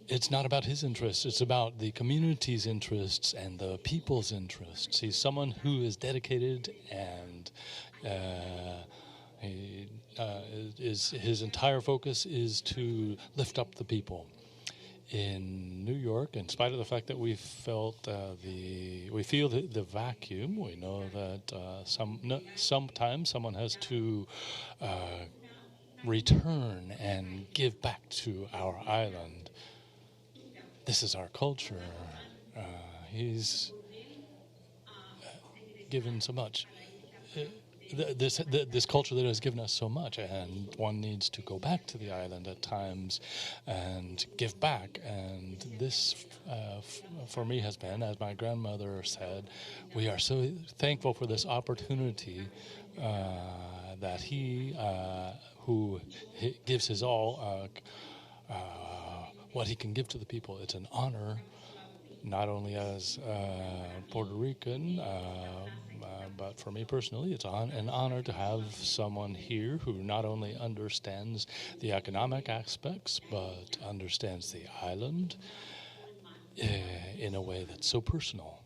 [SPEAKER 9] It's not about his interests, it's about the community's interests and the people's interests. He's someone who is dedicated, and his entire focus is to lift up the people. In New York, in spite of the fact that we feel the vacuum, we know that sometimes someone has to return and give back to our island. This is our culture. He's given so much. This culture that has given us so much, and one needs to go back to the island at times and give back. And this, for me, has been, as my grandmother said, we are so thankful for this opportunity that he, who gives his all, what he can give to the people. It's an honor, not only as Puerto Rican, but for me personally, it's an honor to have someone here who not only understands the economic aspects, but understands the island in a way that's so personal.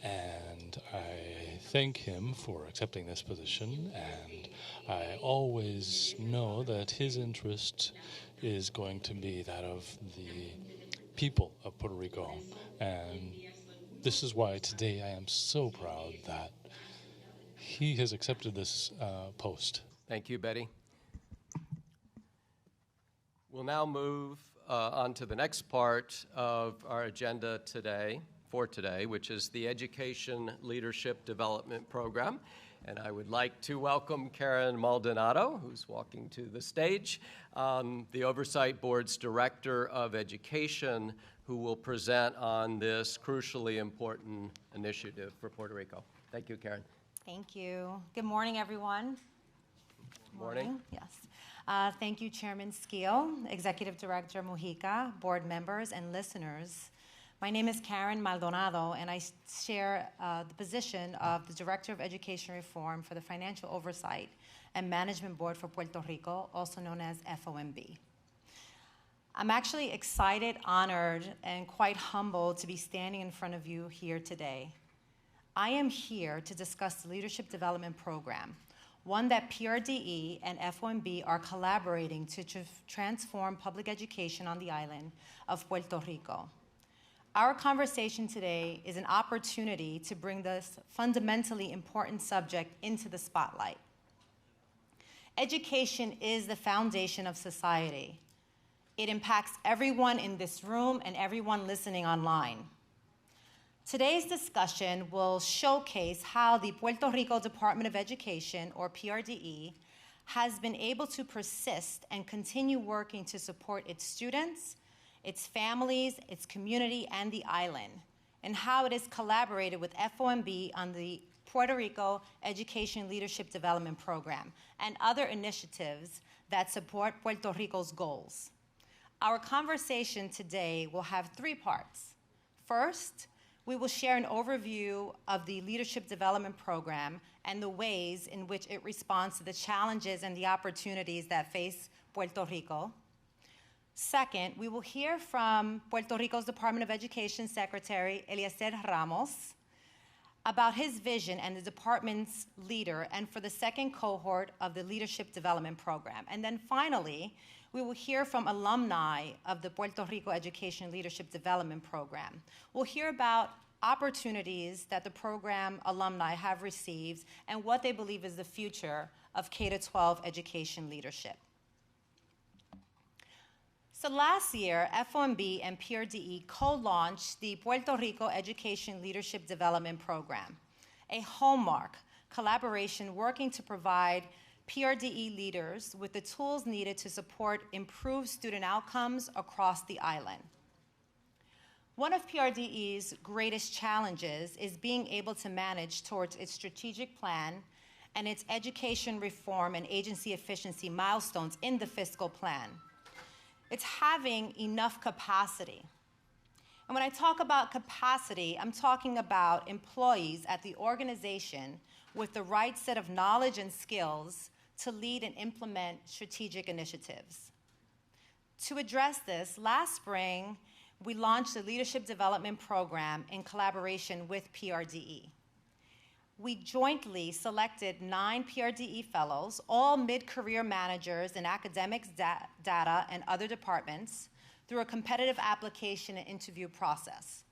[SPEAKER 9] And I thank him for accepting this position, and I always know that his interest is going to be that of the people of Puerto Rico. And this is why today I am so proud that he has accepted this post.
[SPEAKER 1] Thank you, Betty. We'll now move on to the next part of our agenda for today, which is the Education Leadership Development Program. And I would like to welcome Karen Maldonado, who's walking to the stage, the Oversight Board's Director of Education, who will present on this crucially important initiative for Puerto Rico. Thank you, Karen.
[SPEAKER 10] Thank you. Good morning, everyone.
[SPEAKER 1] Good morning.
[SPEAKER 10] Yes. Thank you, Chairman Skeel, Executive Director Mujica, board members, and listeners. My name is Karen Maldonado, and I share the position of the Director of Education Reform for the Financial Oversight and Management Board for Puerto Rico, also known as FOMB. I'm actually excited, honored, and quite humbled to be standing in front of you here today. I am here to discuss the Leadership Development Program, one that PRDE and FOMB are collaborating to transform public education on the island of Puerto Rico. Our conversation today is an opportunity to bring this fundamentally important subject into the spotlight. Education is the foundation of society. It impacts everyone in this room and everyone listening online. Today's discussion will showcase how the Puerto Rico Department of Education, or PRDE, has been able to persist and continue working to support its students, its families, its community, and the island, and how it has collaborated with FOMB on the Puerto Rico Education Leadership Development Program and other initiatives that support Puerto Rico's goals. Our conversation today will have three parts. First, we will share an overview of the Leadership Development Program and the ways in which it responds to the challenges and the opportunities that face Puerto Rico. Second, we will hear from Puerto Rico's Department of Education Secretary, Eliezer Ramos, about his vision and the department's leader and for the second cohort of the Leadership Development Program. And then finally, we will hear from alumni of the Puerto Rico Education Leadership Development Program. We'll hear about opportunities that the program alumni have received and what they believe is the future of K-12 education leadership. So last year, FOMB and PRDE co-launched the Puerto Rico Education Leadership Development Program, a hallmark collaboration working to provide PRDE leaders with the tools needed to support improved student outcomes across the island. One of PRDE's greatest challenges is being able to manage towards its strategic plan and its education reform and agency efficiency milestones in the fiscal plan. It's having enough capacity. And when I talk about capacity, I'm talking about employees at the organization with the right set of knowledge and skills to lead and implement strategic initiatives. To address this, last spring, we launched the Leadership Development Program in collaboration with PRDE. We jointly selected 9 PRDE fellows, all mid-career managers in academics, data, and other departments, through a competitive application and interview process.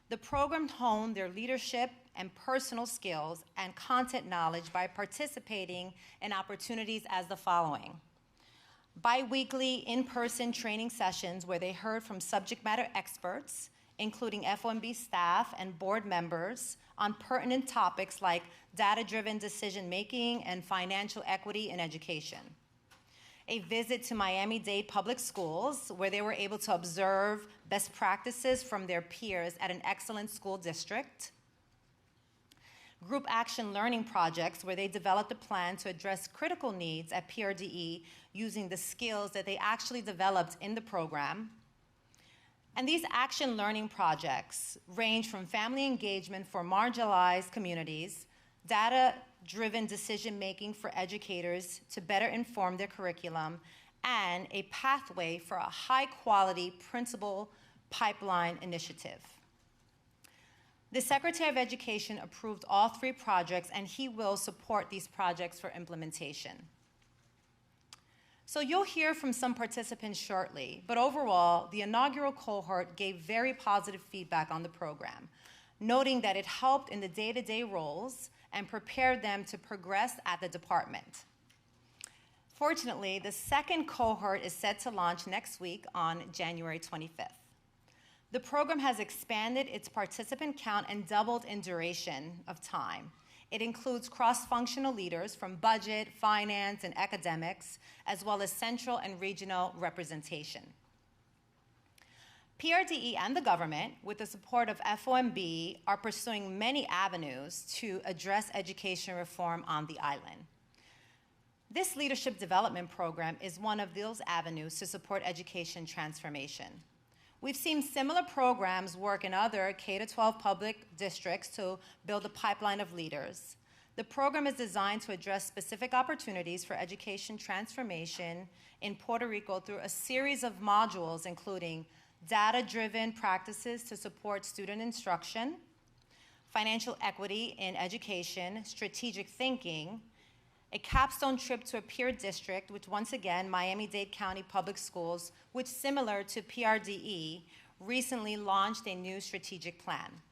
[SPEAKER 10] The program honed their leadership and personal skills and content knowledge by participating in opportunities as the following: bi-weekly in-person training sessions where they heard from subject matter experts, including FOMB staff and board members, on pertinent topics like data-driven decision-making and financial equity in education. A visit to Miami-Dade Public Schools, where they were able to observe best practices from their peers at an excellent school district. Group action learning projects, where they developed a plan to address critical needs at PRDE using the skills that they actually developed in the program. And these action learning projects range from family engagement for marginalized communities, data-driven decision-making for educators to better inform their curriculum, and a pathway for a high-quality principal pipeline initiative. The Secretary of Education approved all 3 projects, and he will support these projects for implementation. So you'll hear from some participants shortly, but overall, the inaugural cohort gave very positive feedback on the program, noting that it helped in the day-to-day roles and prepared them to progress at the department. Fortunately, the second cohort is set to launch next week on January 25th. The program has expanded its participant count and doubled in duration of time. It includes cross-functional leaders from budget, finance, and academics, as well as central and regional representation. PRDE and the government, with the support of FOMB, are pursuing many avenues to address education reform on the island. This leadership development program is one of those avenues to support education transformation. We've seen similar programs work in other K-12 public districts to build a pipeline of leaders. The program is designed to address specific opportunities for education transformation in Puerto Rico through a series of modules, including data-driven practices to support student instruction, financial equity in education, strategic thinking, a capstone trip to a peer district, which once again, Miami-Dade County Public Schools, which similar to PRDE, recently launched a new strategic plan.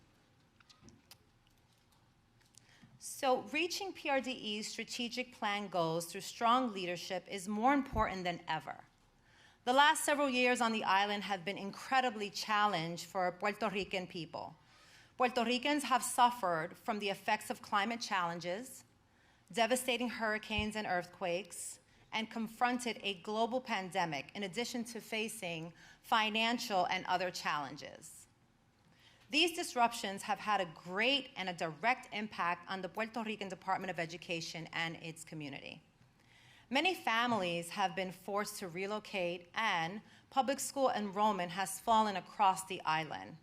[SPEAKER 10] So reaching PRDE's strategic plan goals through strong leadership is more important than ever. The last several years on the island have been incredibly challenged for Puerto Rican people. Puerto Ricans have suffered from the effects of climate challenges, devastating hurricanes and earthquakes, and confronted a global pandemic in addition to facing financial and other challenges. These disruptions have had a great and a direct impact on the Puerto Rican Department of Education and its community. Many families have been forced to relocate, and public school enrollment has fallen across the island.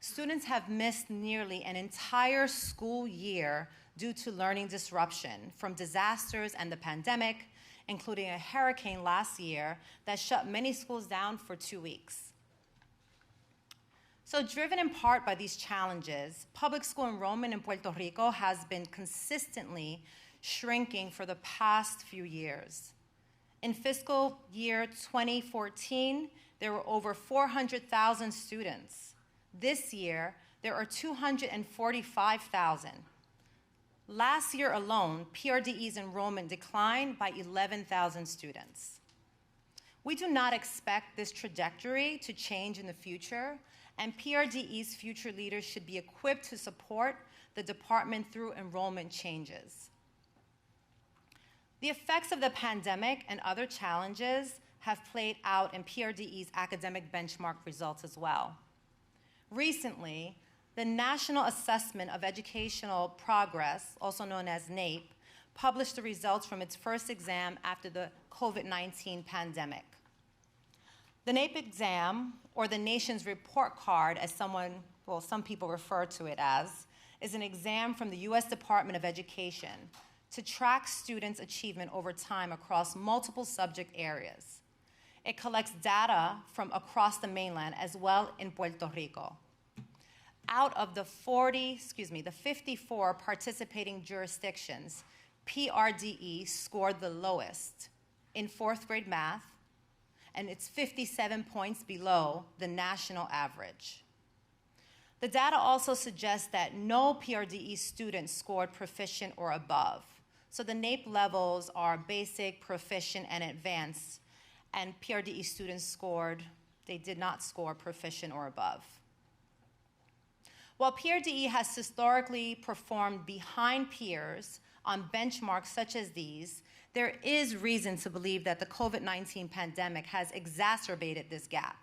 [SPEAKER 10] Students have missed nearly an entire school year due to learning disruption from disasters and the pandemic, including a hurricane last year that shut many schools down for 2 weeks. So driven in part by these challenges, public school enrollment in Puerto Rico has been consistently shrinking for the past few years. In fiscal year 2014, there were over 400,000 students. This year, there are 245,000. Last year alone, PRDE's enrollment declined by 11,000 students. We do not expect this trajectory to change in the future, and PRDE's future leaders should be equipped to support the department through enrollment changes. The effects of the pandemic and other challenges have played out in PRDE's academic benchmark results as well. Recently, the National Assessment of Educational Progress, also known as NAEP, published the results from its first exam after the COVID-19 pandemic. The NAEP exam, or the nation's report card, as some people refer to it as, is an exam from the U.S. Department of Education to track students' achievement over time across multiple subject areas. It collects data from across the mainland as well in Puerto Rico. Out of the 54 participating jurisdictions, PRDE scored the lowest in 4th grade math and it's 57 points below the national average. The data also suggests that no PRDE student scored proficient or above. So the NAEP levels are basic, proficient, and advanced, and PRDE students they did not score proficient or above. While PRDE has historically performed behind peers on benchmarks such as these, there is reason to believe that the COVID-19 pandemic has exacerbated this gap.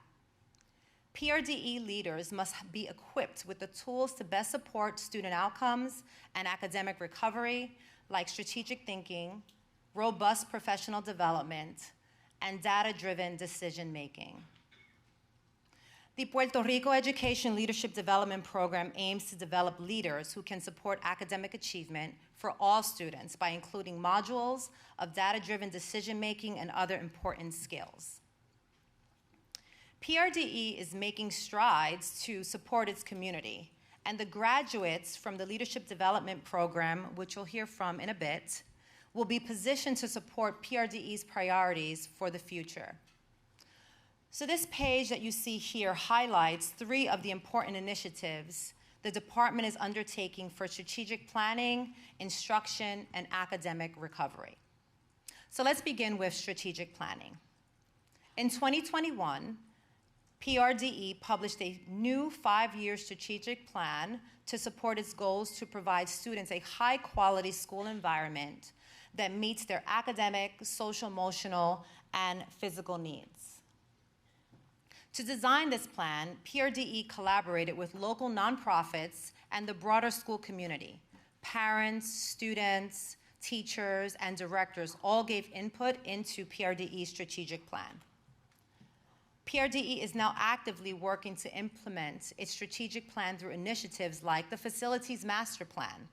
[SPEAKER 10] PRDE leaders must be equipped with the tools to best support student outcomes and academic recovery, like strategic thinking, robust professional development, and data-driven decision-making. The Puerto Rico Education Leadership Development Program aims to develop leaders who can support academic achievement for all students by including modules of data-driven decision-making and other important skills. PRDE is making strides to support its community, and the graduates from the Leadership Development Program, which you'll hear from in a bit, will be positioned to support PRDE's priorities for the future. So this page that you see here highlights 3 of the important initiatives the department is undertaking for strategic planning, instruction, and academic recovery. So let's begin with strategic planning. In 2021, PRDE published a new 5-year strategic plan to support its goals to provide students a high-quality school environment that meets their academic, social-emotional, and physical needs. To design this plan, PRDE collaborated with local nonprofits and the broader school community. Parents, students, teachers, and directors all gave input into PRDE's strategic plan. PRDE is now actively working to implement its strategic plan through initiatives like the Facilities Master Plan.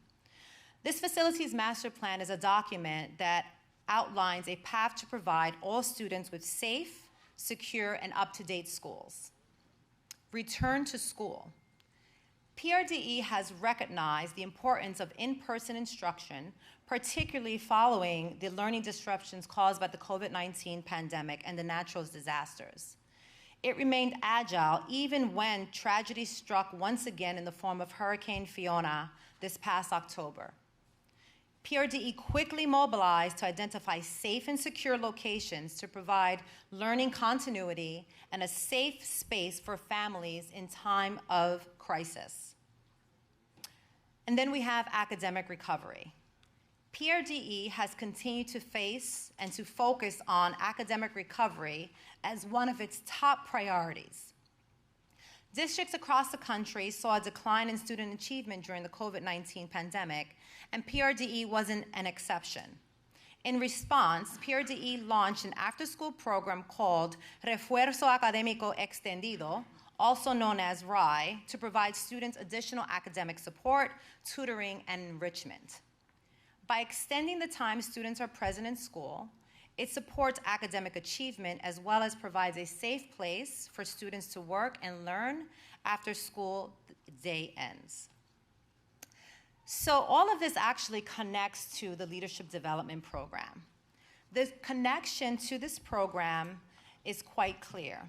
[SPEAKER 10] This Facilities Master Plan is a document that outlines a path to provide all students with safe, secure, and up-to-date schools. Return to school. PRDE has recognized the importance of in-person instruction, particularly following the learning disruptions caused by the COVID-19 pandemic and the natural disasters. It remained agile even when tragedy struck once again in the form of Hurricane Fiona this past October. PRDE quickly mobilized to identify safe and secure locations to provide learning continuity and a safe space for families in time of crisis. And then we have academic recovery. PRDE has continued to face and to focus on academic recovery as one of its top priorities. Districts across the country saw a decline in student achievement during the COVID-19 pandemic, and PRDE wasn't an exception. In response, PRDE launched an after-school program called Refuerzo Académico Extendido, also known as RAI, to provide students additional academic support, tutoring, and enrichment. By extending the time students are present in school, it supports academic achievement as well as provides a safe place for students to work and learn after school day ends. So all of this actually connects to the Leadership Development Program. The connection to this program is quite clear.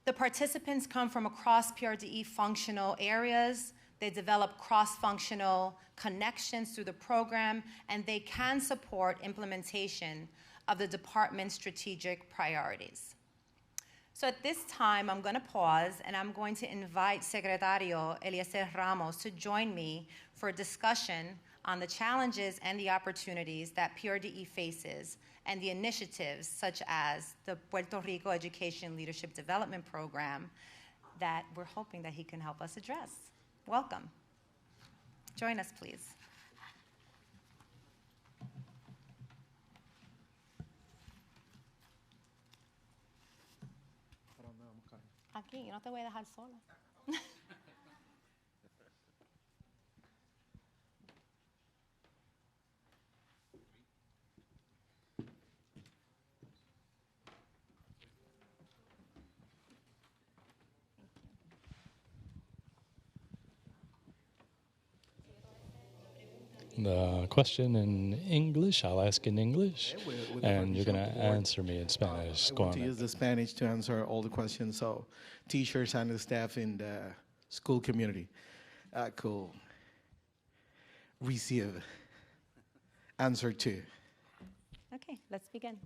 [SPEAKER 10] The participants come from across PRDE functional areas. They develop cross-functional connections through the program, and they can support implementation of the department's strategic priorities. So at this time, I'm going to pause, and I'm going to invite Secretario Eliezer Ramos to join me for a discussion on the challenges and the opportunities that PRDE faces and the initiatives such as the Puerto Rico Education Leadership Development Program that we're hoping that he can help us address. Welcome. Join us, please. Aquí, yo no te voy a dejar sola.
[SPEAKER 9] the question in English. I'll ask in English,
[SPEAKER 11] with the
[SPEAKER 9] and you're going
[SPEAKER 11] permission
[SPEAKER 9] to
[SPEAKER 11] of the board,
[SPEAKER 9] answer me in Spanish.
[SPEAKER 11] I
[SPEAKER 9] Go
[SPEAKER 11] want to
[SPEAKER 9] on.
[SPEAKER 11] use the Spanish to answer all the questions, so teachers and the staff in the school community could receive answer to.
[SPEAKER 10] Okay, let's begin.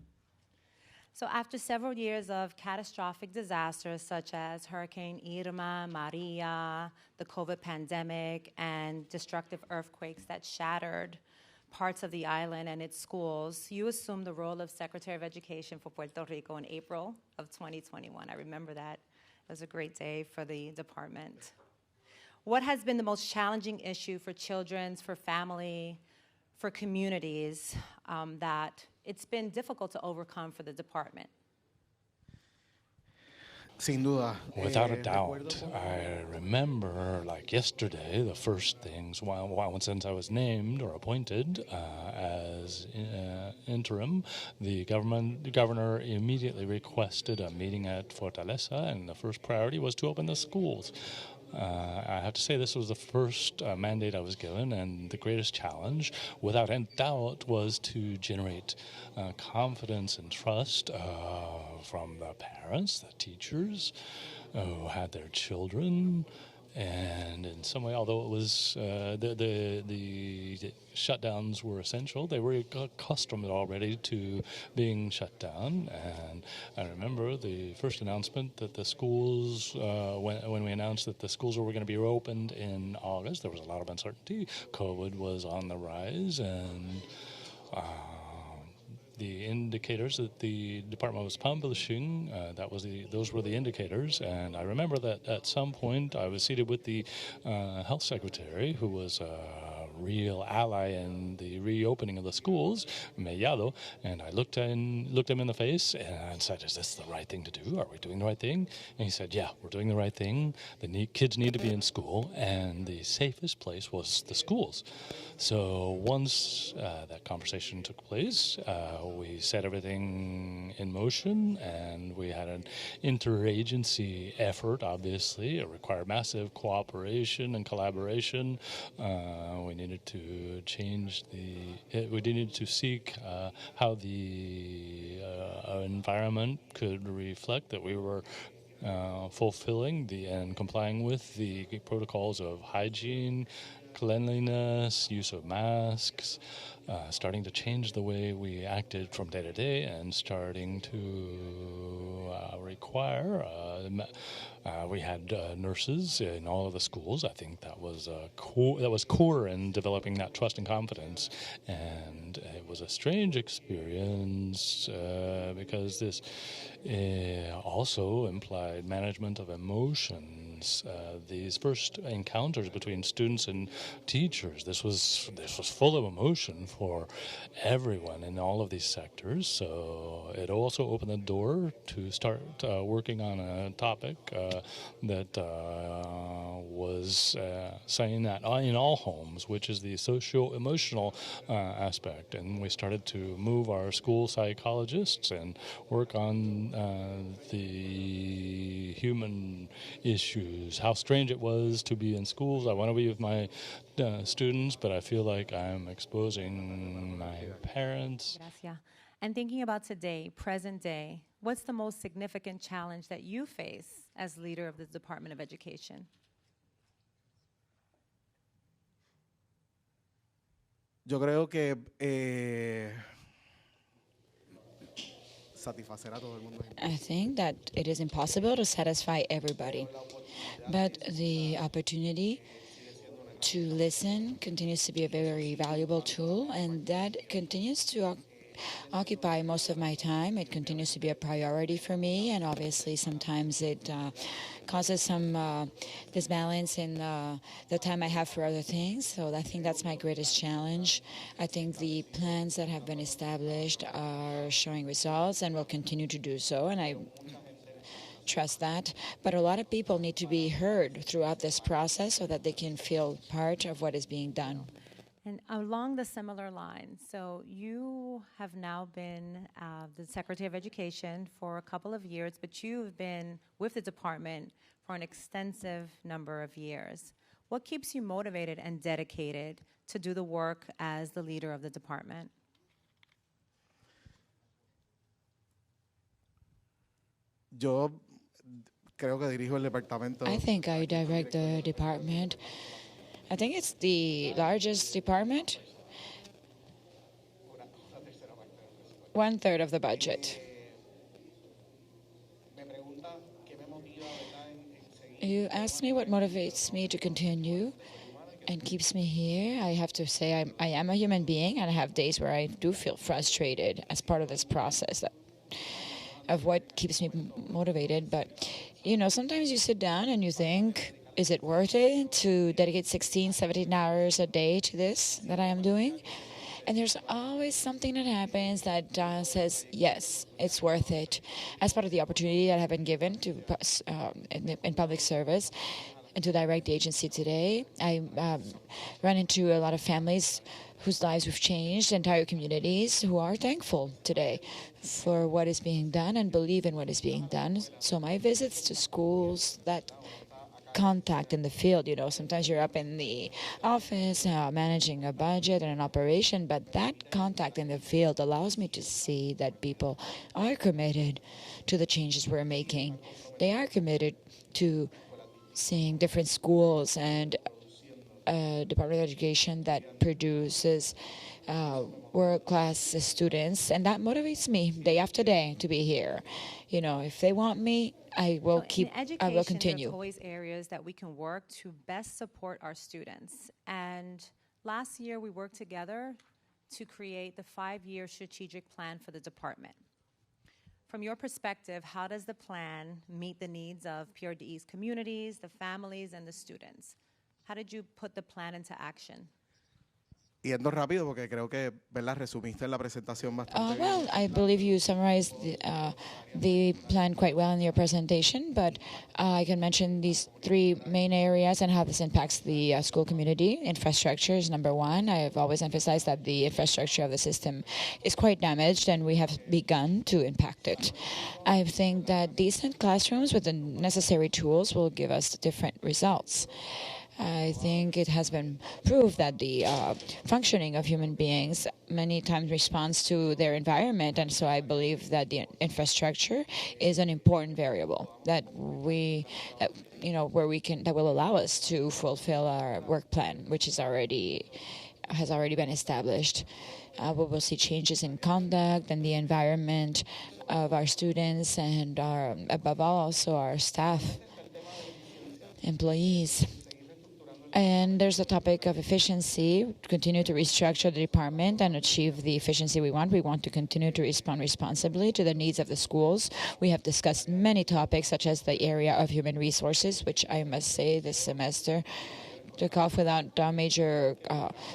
[SPEAKER 10] So after several years of catastrophic disasters such as Hurricane Irma, Maria, the COVID pandemic, and destructive earthquakes that shattered parts of the island and its schools, you assumed the role of Secretary of Education for Puerto Rico in April of 2021. I remember that. It was a great day for the department. What has been the most challenging issue for children, for family, for communities that it's been difficult to overcome for the department?
[SPEAKER 11] Sin duda.
[SPEAKER 9] Without a doubt, I remember like yesterday the first things, since I was named or appointed as interim, the governor immediately requested a meeting at Fortaleza, and the first priority was to open the schools. I have to say this was the first mandate I was given, and the greatest challenge, without any doubt, was to generate confidence and trust from the parents, the teachers who had their children. And in some way, although it was the shutdowns were essential, they were accustomed already to being shut down. And I remember the first announcement that the schools, when we announced that the schools were going to be reopened in August, there was a lot of uncertainty. COVID was on the rise, and the indicators that the department was publishing, those were the indicators. And I remember that at some point I was seated with the health secretary, who was a real ally in the reopening of the schools, Mellado, and I looked him in the face and said, "Is this the right thing to do? Are we doing the right thing?" And he said, "Yeah, we're doing the right thing. Kids need to be in school, and the safest place was the schools." So once that conversation took place, we set everything in motion, and we had an interagency effort. Obviously, it required massive cooperation and collaboration. We needed to we needed to seek how the environment could reflect that we were fulfilling and complying with the protocols of hygiene, cleanliness, use of masks, starting to change the way we acted from day to day, and starting to require. We had nurses in all of the schools. I think that was core in developing that trust and confidence. And it was a strange experience because this also implied management of emotions. These first encounters between students and teachers, this was full of emotion for everyone in all of these sectors. So it also opened the door to start working on a topic that was saying that in all homes, which is the socio-emotional aspect. And we started to move our school psychologists and work on the human issues, how strange it was to be in schools. I want to be with my students, but I feel like I'm exposing my parents.
[SPEAKER 10] Gracias. And thinking about today, present day, what's the most significant challenge that you face as leader of the Department of Education?
[SPEAKER 11] Yo creo que satisfacer a todo el mundo.
[SPEAKER 7] I think that it is impossible to satisfy everybody, but the opportunity to listen continues to be a very valuable tool, and that continues to occupy most of my time. It continues to be a priority for me, and obviously sometimes it causes some disbalance in the time I have for other things. So I think that's my greatest challenge. I think the plans that have been established are showing results and will continue to do so, and I trust that. But a lot of people need to be heard throughout this process so that they can feel part of what is being done.
[SPEAKER 10] And along the similar lines, so you have now been the Secretary of Education for a couple of years, but you've been with the department for an extensive number of years. What keeps you motivated and dedicated to do the work as the leader of the department?
[SPEAKER 11] Yo creo que dirijo el departamento.
[SPEAKER 7] I think I direct the department. I think it's the largest department. 1/3 of the budget. You asked me what motivates me to continue and keeps me here. I have to say I am a human being, and I have days where I do feel frustrated as part of this process of what keeps me motivated. But, sometimes you sit down and you think, is it worth it to dedicate 16, 17 hours a day to this that I am doing? And there's always something that happens that says, yes, it's worth it. As part of the opportunity that I have been given to in public service and to direct the agency today, I run into a lot of families whose lives we've changed, entire communities who are thankful today for what is being done and believe in what is being done. So my visits to schools, that contact in the field, sometimes you're up in the office managing a budget and an operation, but that contact in the field allows me to see that people are committed to the changes we're making. They are committed to seeing different schools and a Department of Education that produces world-class students, and that motivates me day after day to be here. If they want me, I will continue.
[SPEAKER 10] There's always areas that we can work to best support our students. And last year, we worked together to create the 5-year strategic plan for the department. From your perspective, how does the plan meet the needs of PRDE's communities, the families, and the students? How did you put the plan into action?
[SPEAKER 11] Yendo rápido porque creo que, ¿verdad? Resumiste en la presentación bastante bien.
[SPEAKER 7] I believe you summarized the plan quite well in your presentation, but I can mention these 3 main areas and how this impacts the school community. Infrastructure is number 1. I have always emphasized that the infrastructure of the system is quite damaged, and we have begun to impact it. I think that decent classrooms with the necessary tools will give us different results. I think it has been proved that the functioning of human beings many times responds to their environment, and so I believe that the infrastructure is an important variable that that will allow us to fulfill our work plan, which has already been established. We will see changes in conduct and the environment of our students, and above all, also our staff, employees. And there's the topic of efficiency, continue to restructure the department and achieve the efficiency we want. We want to continue to respond responsibly to the needs of the schools. We have discussed many topics, such as the area of human resources, which I must say this semester took off without major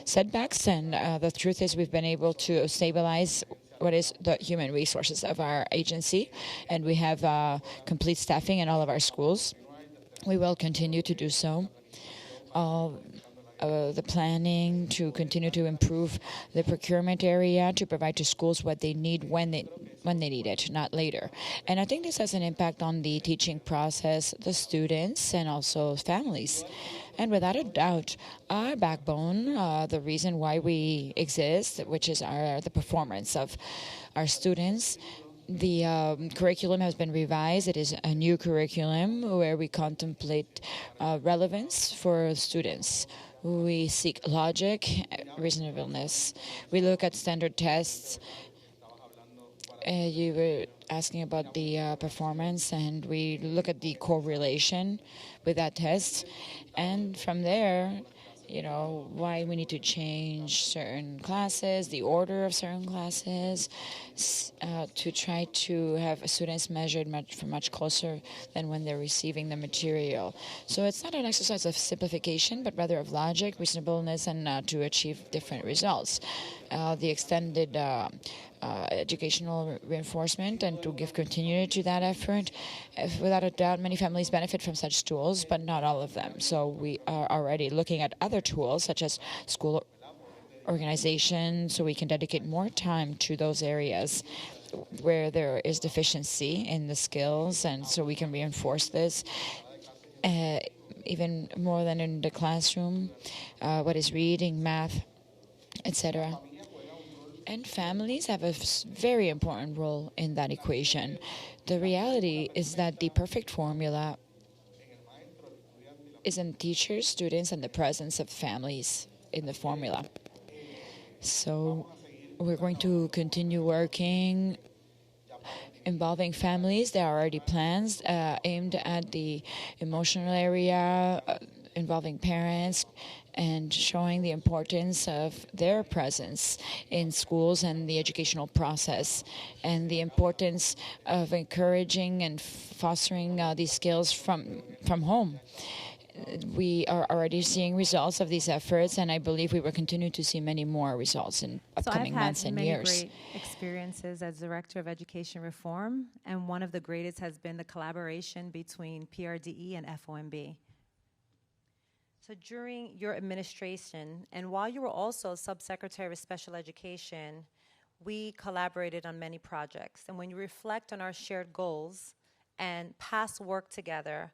[SPEAKER 7] setbacks. And the truth is we've been able to stabilize what is the human resources of our agency, and we have complete staffing in all of our schools. We will continue to do so. The planning to continue to improve the procurement area to provide to schools what they need when they need it, not later. And I think this has an impact on the teaching process, the students, and also families. And without a doubt, our backbone, the reason why we exist, which is the performance of our students. The curriculum has been revised. It is a new curriculum where we contemplate relevance for students. We seek logic, reasonableness. We look at standard tests. You were asking about the performance, and we look at the correlation with that test. And from there, why we need to change certain classes, the order of certain classes, to try to have students measured much closer than when they're receiving the material. So it's not an exercise of simplification, but rather of logic, reasonableness, and to achieve different results. The extended educational reinforcement and to give continuity to that effort. Without a doubt, many families benefit from such tools, but not all of them. So we are already looking at other tools, such as school organization, so we can dedicate more time to those areas where there is deficiency in the skills, and so we can reinforce this. even more than in the classroom, what is reading, math, etc. And families have a very important role in that equation. The reality is that the perfect formula is in teachers, students, and the presence of families in the formula. So we're going to continue working involving families. There are already plans aimed at the emotional area, involving parents, and showing the importance of their presence in schools and the educational process, and the importance of encouraging and fostering these skills from home. We are already seeing results of these efforts, and I believe we will continue to see many more results in upcoming months and years.
[SPEAKER 10] So I've had many great experiences as Director of Education Reform, and one of the greatest has been the collaboration between PRDE and FOMB. So during your administration, and while you were also Subsecretary of Special Education, we collaborated on many projects. And when you reflect on our shared goals and past work together,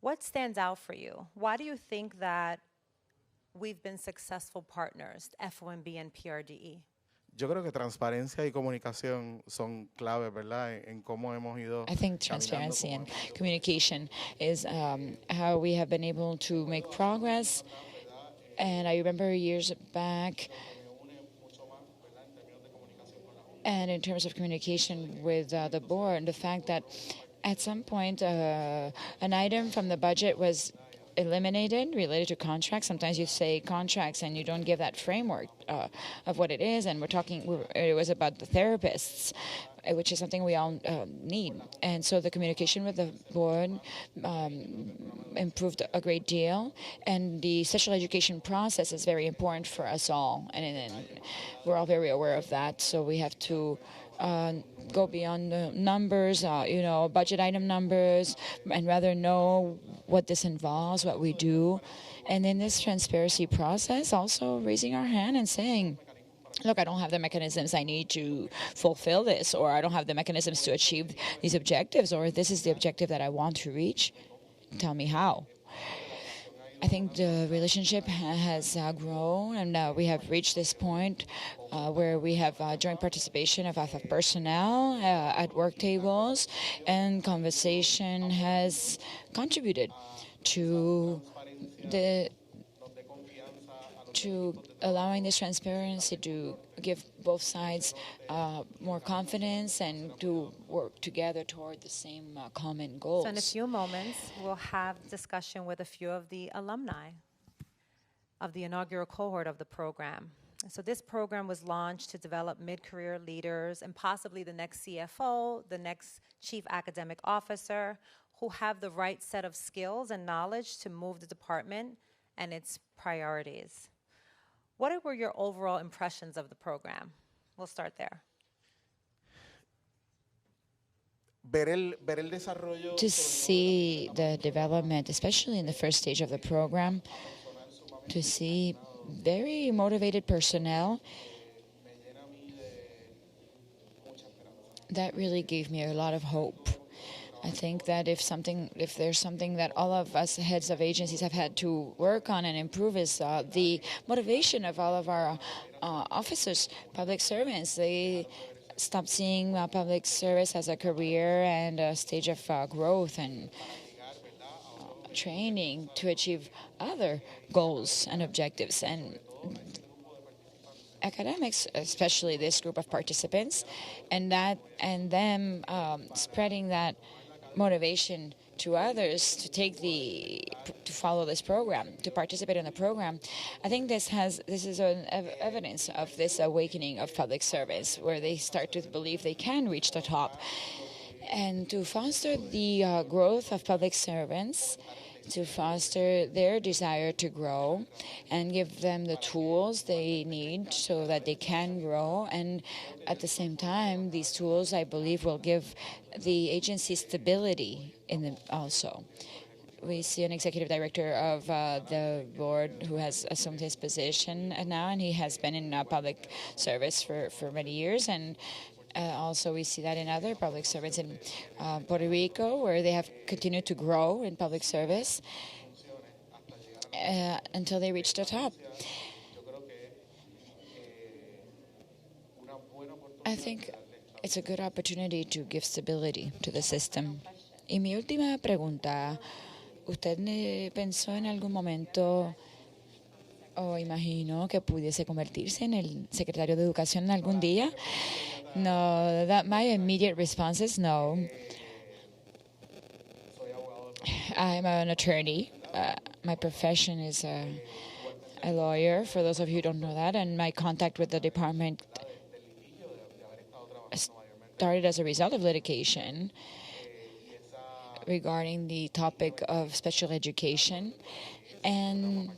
[SPEAKER 10] what stands out for you? Why do you think that we've been successful partners, FOMB and PRDE?
[SPEAKER 11] Yo creo que transparencia y comunicación son clave, ¿verdad? En cómo hemos ido.
[SPEAKER 7] I think transparency and communication is how we have been able to make progress. And I remember years back, and in terms of communication with the board, the fact that at some point an item from the budget was eliminated related to contracts. Sometimes you say contracts and you don't give that framework of what it is. And it was about the therapists, which is something we all need. And so the communication with the board improved a great deal. And the special education process is very important for us all. And we're all very aware of that. So we have to go beyond the numbers, budget item numbers, and rather know what this involves, what we do. And in this transparency process, also raising our hand and saying, look, I don't have the mechanisms I need to fulfill this, or I don't have the mechanisms to achieve these objectives, or this is the objective that I want to reach. Tell me how. I think the relationship has grown, and we have reached this point where we have joint participation of personnel at work tables, and conversation has contributed to allowing this transparency to give both sides more confidence and to work together toward the same common goals.
[SPEAKER 10] So in a few moments, we'll have discussion with a few of the alumni of the inaugural cohort of the program. So this program was launched to develop mid-career leaders and possibly the next CFO, the next chief academic officer, who have the right set of skills and knowledge to move the department and its priorities. What were your overall impressions of the program? We'll start there.
[SPEAKER 7] To see the development, especially in the first stage of the program, to see very motivated personnel, that really gave me a lot of hope. I think that if there's something that all of us heads of agencies have had to work on and improve is the motivation of all of our officers, public servants. They stop seeing public service as a career and a stage of growth and training to achieve other goals and objectives. And academics, especially this group of participants, and them spreading that motivation to others to follow this program, to participate in the program. I think this is an evidence of this awakening of public service, where they start to believe they can reach the top. And to foster the growth of public servants, to foster their desire to grow and give them the tools they need so that they can grow. And at the same time, these tools, I believe, will give the agency stability also. We see an executive director of the board who has assumed his position now, and he has been in public service for many years. And also, we see that in other public servants in Puerto Rico, where they have continued to grow in public service. until they reach the top. I think it's a good opportunity to give stability to the system. Y mi última pregunta, ¿usted pensó en algún momento o imaginó que pudiese convertirse en el secretario de Educación algún día? No, that my immediate response is no. I'm an attorney. My profession is a lawyer, for those of you who don't know that, and my contact with the department started as a result of litigation regarding the topic of special education. And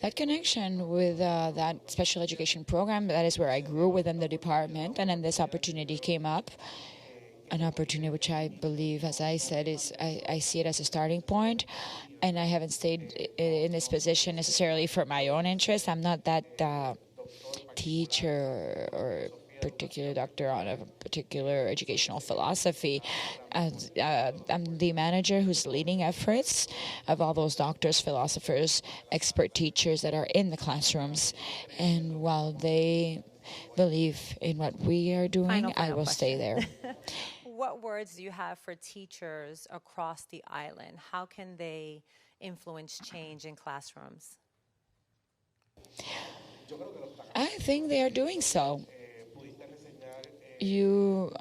[SPEAKER 7] that connection with that special education program, that is where I grew within the department, and then this opportunity came up, an opportunity which I believe, as I said, is I see it as a starting point, and I haven't stayed in this position necessarily for my own interest. I'm not that teacher or particular doctor on a particular educational philosophy. I'm the manager who's leading efforts of all those doctors, philosophers, expert teachers that are in the classrooms. And while they believe in what we are doing, I will stay there.
[SPEAKER 10] What words do you have for teachers across the island? How can they influence change in classrooms?
[SPEAKER 7] I think they are doing so. You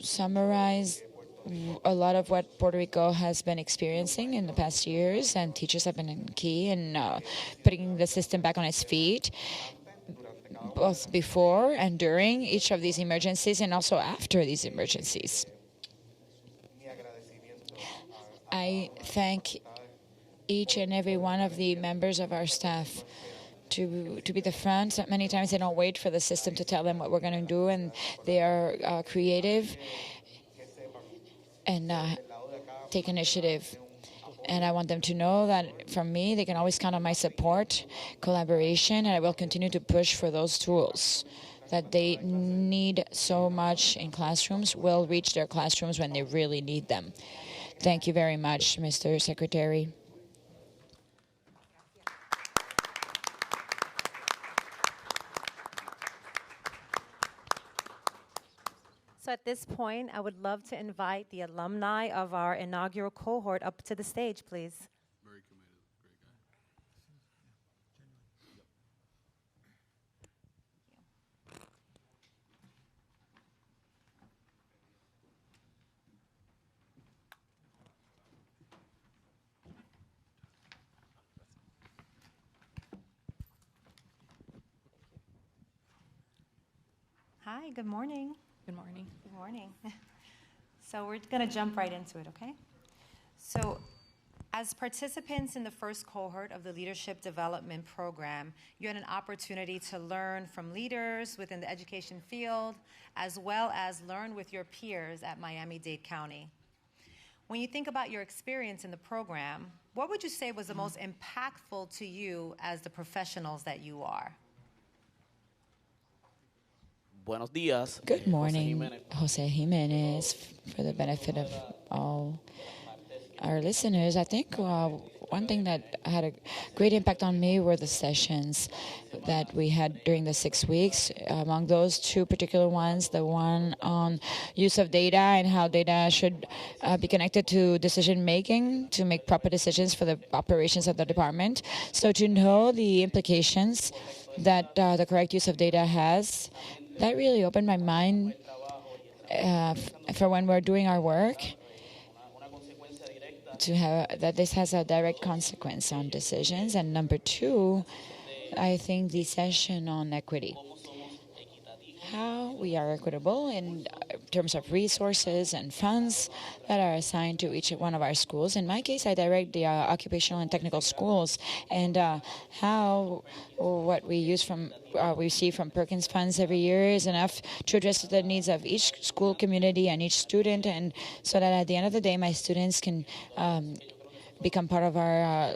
[SPEAKER 7] summarized a lot of what Puerto Rico has been experiencing in the past years, and teachers have been key in putting the system back on its feet, both before and during each of these emergencies and also after these emergencies. I thank each and every one of the members of our staff to be the front. Many times they don't wait for the system to tell them what we're going to do, and they are creative and take initiative. And I want them to know that from me, they can always count on my support, collaboration, and I will continue to push for those tools that they need so much in classrooms will reach their classrooms when they really need them. Thank you very much, Mr. Secretary.
[SPEAKER 10] So at this point, I would love to invite the alumni of our inaugural cohort up to the stage, please.
[SPEAKER 4] Very committed, great
[SPEAKER 10] guy. Hi, good morning.
[SPEAKER 12] Good morning.
[SPEAKER 10] Good morning. So we're going to jump right into it, okay? So as participants in the first cohort of the Leadership Development Program, you had an opportunity to learn from leaders within the education field, as well as learn with your peers at Miami-Dade County. When you think about your experience in the program, what would you say was the most impactful to you as the professionals that you are?
[SPEAKER 12] Buenos días.
[SPEAKER 7] Good morning, Jose Jimenez. For the benefit of all our listeners, I think one thing that had a great impact on me were the sessions that we had during the 6 weeks. Among those two particular ones, the one on use of data and how data should be connected to decision making to make proper decisions for the operations of the department. So to know the implications that the correct use of data has, that really opened my mind for when we're doing our work, to have that this has a direct consequence on decisions. And number two, I think the session on equity, how we are equitable in terms of resources and funds that are assigned to each one of our schools. In my case, I direct the occupational and technical schools, and how what we use from we receive from Perkins funds every year is enough to address the needs of each school community and each student, and so that at the end of the day, my students can become part of our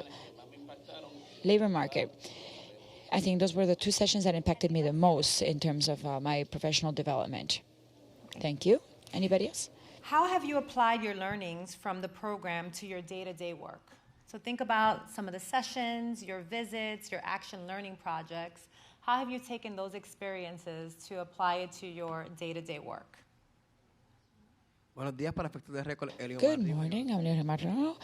[SPEAKER 7] labor market. I think those were the two sessions that impacted me the most in terms of my professional development. Thank you. Anybody else?
[SPEAKER 10] How have you applied your learnings from the program to your day-to-day work? So think about some of the sessions, your visits, your action learning projects. How have you taken those experiences to apply it to your day-to-day work?
[SPEAKER 13] Buenos días, para efectos de récord, Elio
[SPEAKER 7] Good
[SPEAKER 13] Martí.
[SPEAKER 7] morning, I'm Leonor Marrero.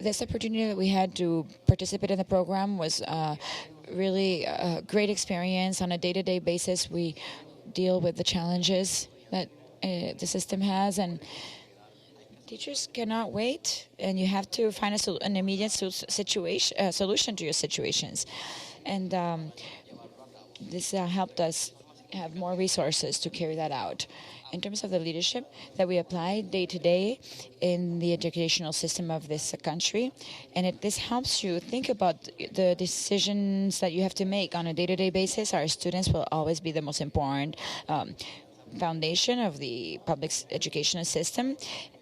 [SPEAKER 7] This opportunity that we had to participate in the program was really a great experience. On a day-to-day basis, we deal with the challenges that the system has, and teachers cannot wait, and you have to find an immediate solution to your situations. And this helped us have more resources to carry that out. In terms of the leadership that we apply day to day in the educational system of this country, and this helps you think about the decisions that you have to make on a day-to-day basis. Our students will always be the most important foundation of the public educational system,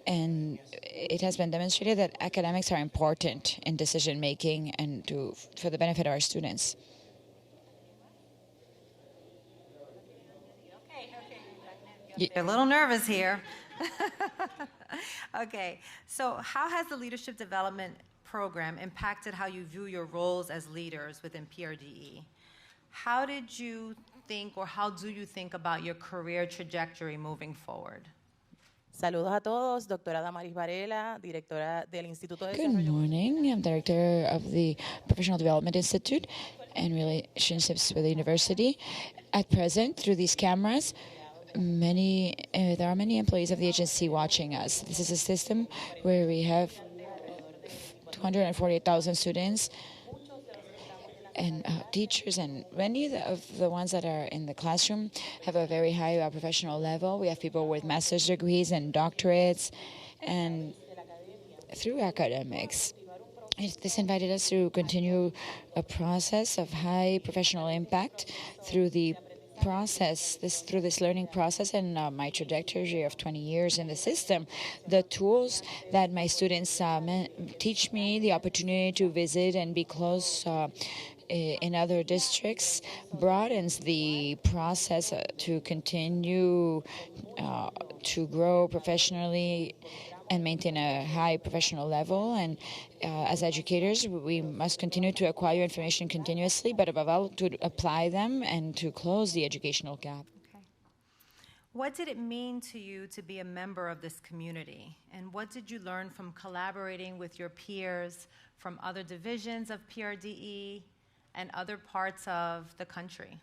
[SPEAKER 7] and it has been demonstrated that academics are important in decision making and for the benefit of our students.
[SPEAKER 10] You're a little nervous here. Okay, so how has the leadership development program impacted how you view your roles as leaders within PRDE? How did you think, or how do you think about your career trajectory moving forward?
[SPEAKER 12] Saludos a todos, doctora Damaris Varela, directora del Instituto de
[SPEAKER 7] Good morning. I'm director of the Professional Development Institute and Relationships with the University. At present, through these cameras, there are many employees of the agency watching us. This is a system where we have 248,000 students and teachers, and many of the ones that are in the classroom have a very high professional level. We have people with master's degrees and doctorates, and through academics. This invited us to continue a process of high professional impact through the through this learning process, and my trajectory of 20 years in the system. The tools that my students teach me, the opportunity to visit and be close in other districts, broadens the process to continue to grow professionally and maintain a high professional level. And as educators, we must continue to acquire information continuously, but above all, to apply them and to close the educational gap.
[SPEAKER 10] Okay. What did it mean to you to be a member of this community? And what did you learn from collaborating with your peers from other divisions of PRDE and other parts of the country?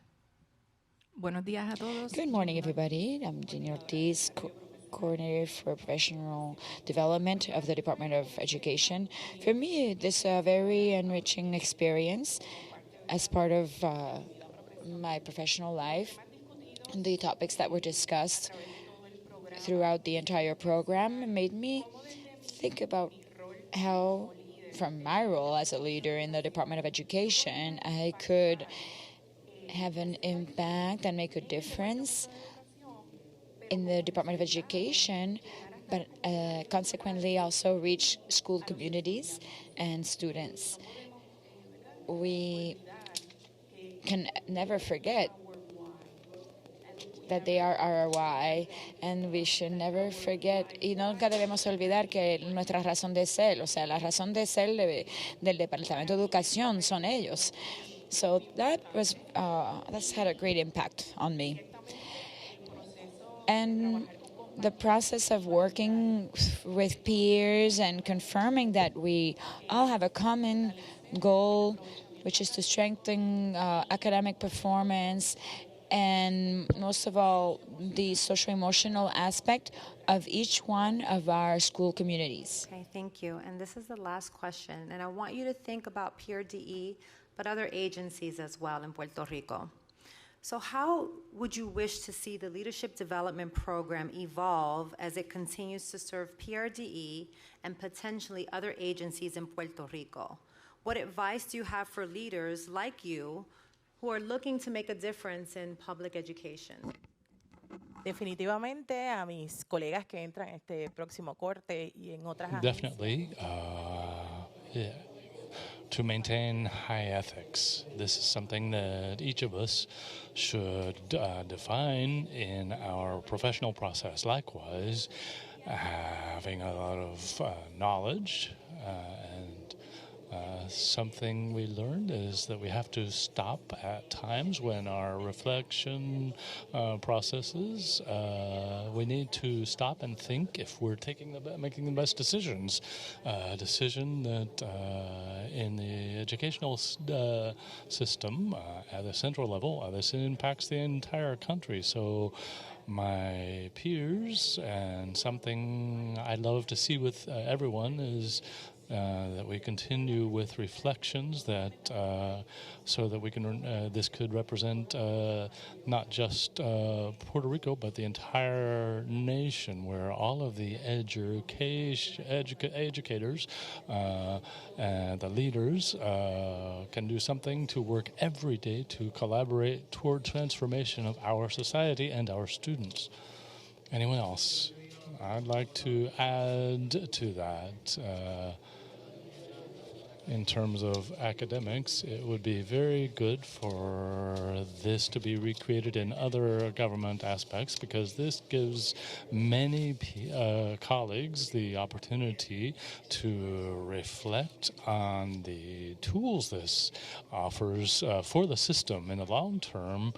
[SPEAKER 14] Buenos días a todos.
[SPEAKER 7] Good morning, everybody. I'm Jenny Ortiz, Coordinator for Professional Development of the Department of Education. For me, this is a very enriching experience as part of my professional life. The topics that were discussed throughout the entire program made me think about how, from my role as a leader in the Department of Education, I could have an impact and make a difference in the Department of Education, but consequently also reach school communities and students. We can never forget that they are ROI, and we should never forget, y nunca debemos olvidar que nuestra razón de ser, o sea, la razón de ser del Departamento de Educación son ellos. So that's had a great impact on me. And the process of working with peers and confirming that we all have a common goal, which is to strengthen academic performance, and most of all, the social-emotional aspect of each one of our school communities.
[SPEAKER 10] Okay, thank you. And this is the last question. And I want you to think about PRDE, but other agencies as well in Puerto Rico. So how would you wish to see the Leadership Development Program evolve as it continues to serve PRDE and potentially other agencies in Puerto Rico? What advice do you have for leaders like you who are looking to make a difference in public education?
[SPEAKER 12] Definitivamente a mis colegas que entran en este próximo corte y en otras agencias.
[SPEAKER 9] Definitely. Yeah. To maintain high ethics. This is something that each of us should define in our professional process. Likewise, having a lot of knowledge, and something we learned is that we have to stop at times when our reflection processes. We need to stop and think if we're making the best decisions. A decision that in the educational system at the central level, this impacts the entire country. So my peers, and something I love to see with everyone, is that we continue with reflections that so that we can this could represent not just Puerto Rico but the entire nation, where all of the educators and the leaders can do something to work every day to collaborate toward transformation of our society and our students. Anyone else? I'd like to add to that. In terms of academics, it would be very good for this to be recreated in other government aspects, because this gives many colleagues the opportunity to reflect on the tools this offers for the system in the long term.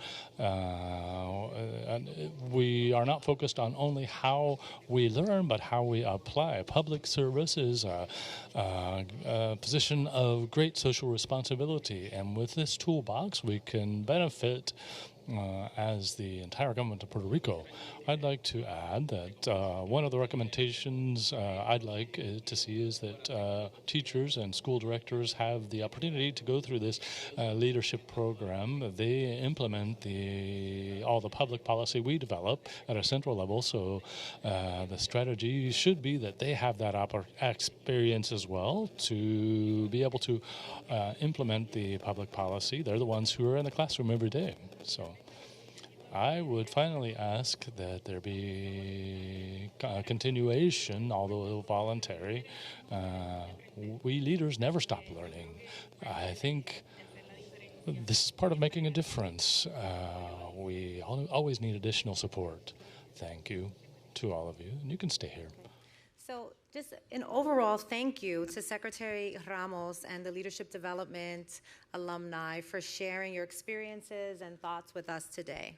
[SPEAKER 9] We are not focused on only how we learn, but how we apply. Public service is a position of great social responsibility, and with this toolbox we can benefit as the entire government of Puerto Rico. I'd like to add that one of the recommendations I'd like to see is that teachers and school directors have the opportunity to go through this leadership program. They implement all the public policy we develop at a central level, so the strategy should be that they have that experience as well to be able to implement the public policy. They're the ones who are in the classroom every day. So I would finally ask that there be a continuation, although voluntary. We leaders never stop learning. I think this is part of making a difference. We always need additional support. Thank you to all of you, and you can stay here.
[SPEAKER 10] So just an overall thank you to Secretary Ramos and the Leadership Development alumni for sharing your experiences and thoughts with us today.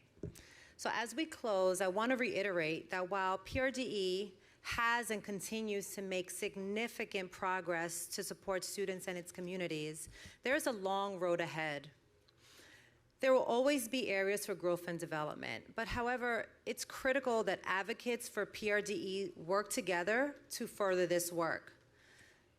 [SPEAKER 10] So as we close, I want to reiterate that while PRDE has and continues to make significant progress to support students and its communities, there's a long road ahead. There will always be areas for growth and development, but however, it's critical that advocates for PRDE work together to further this work.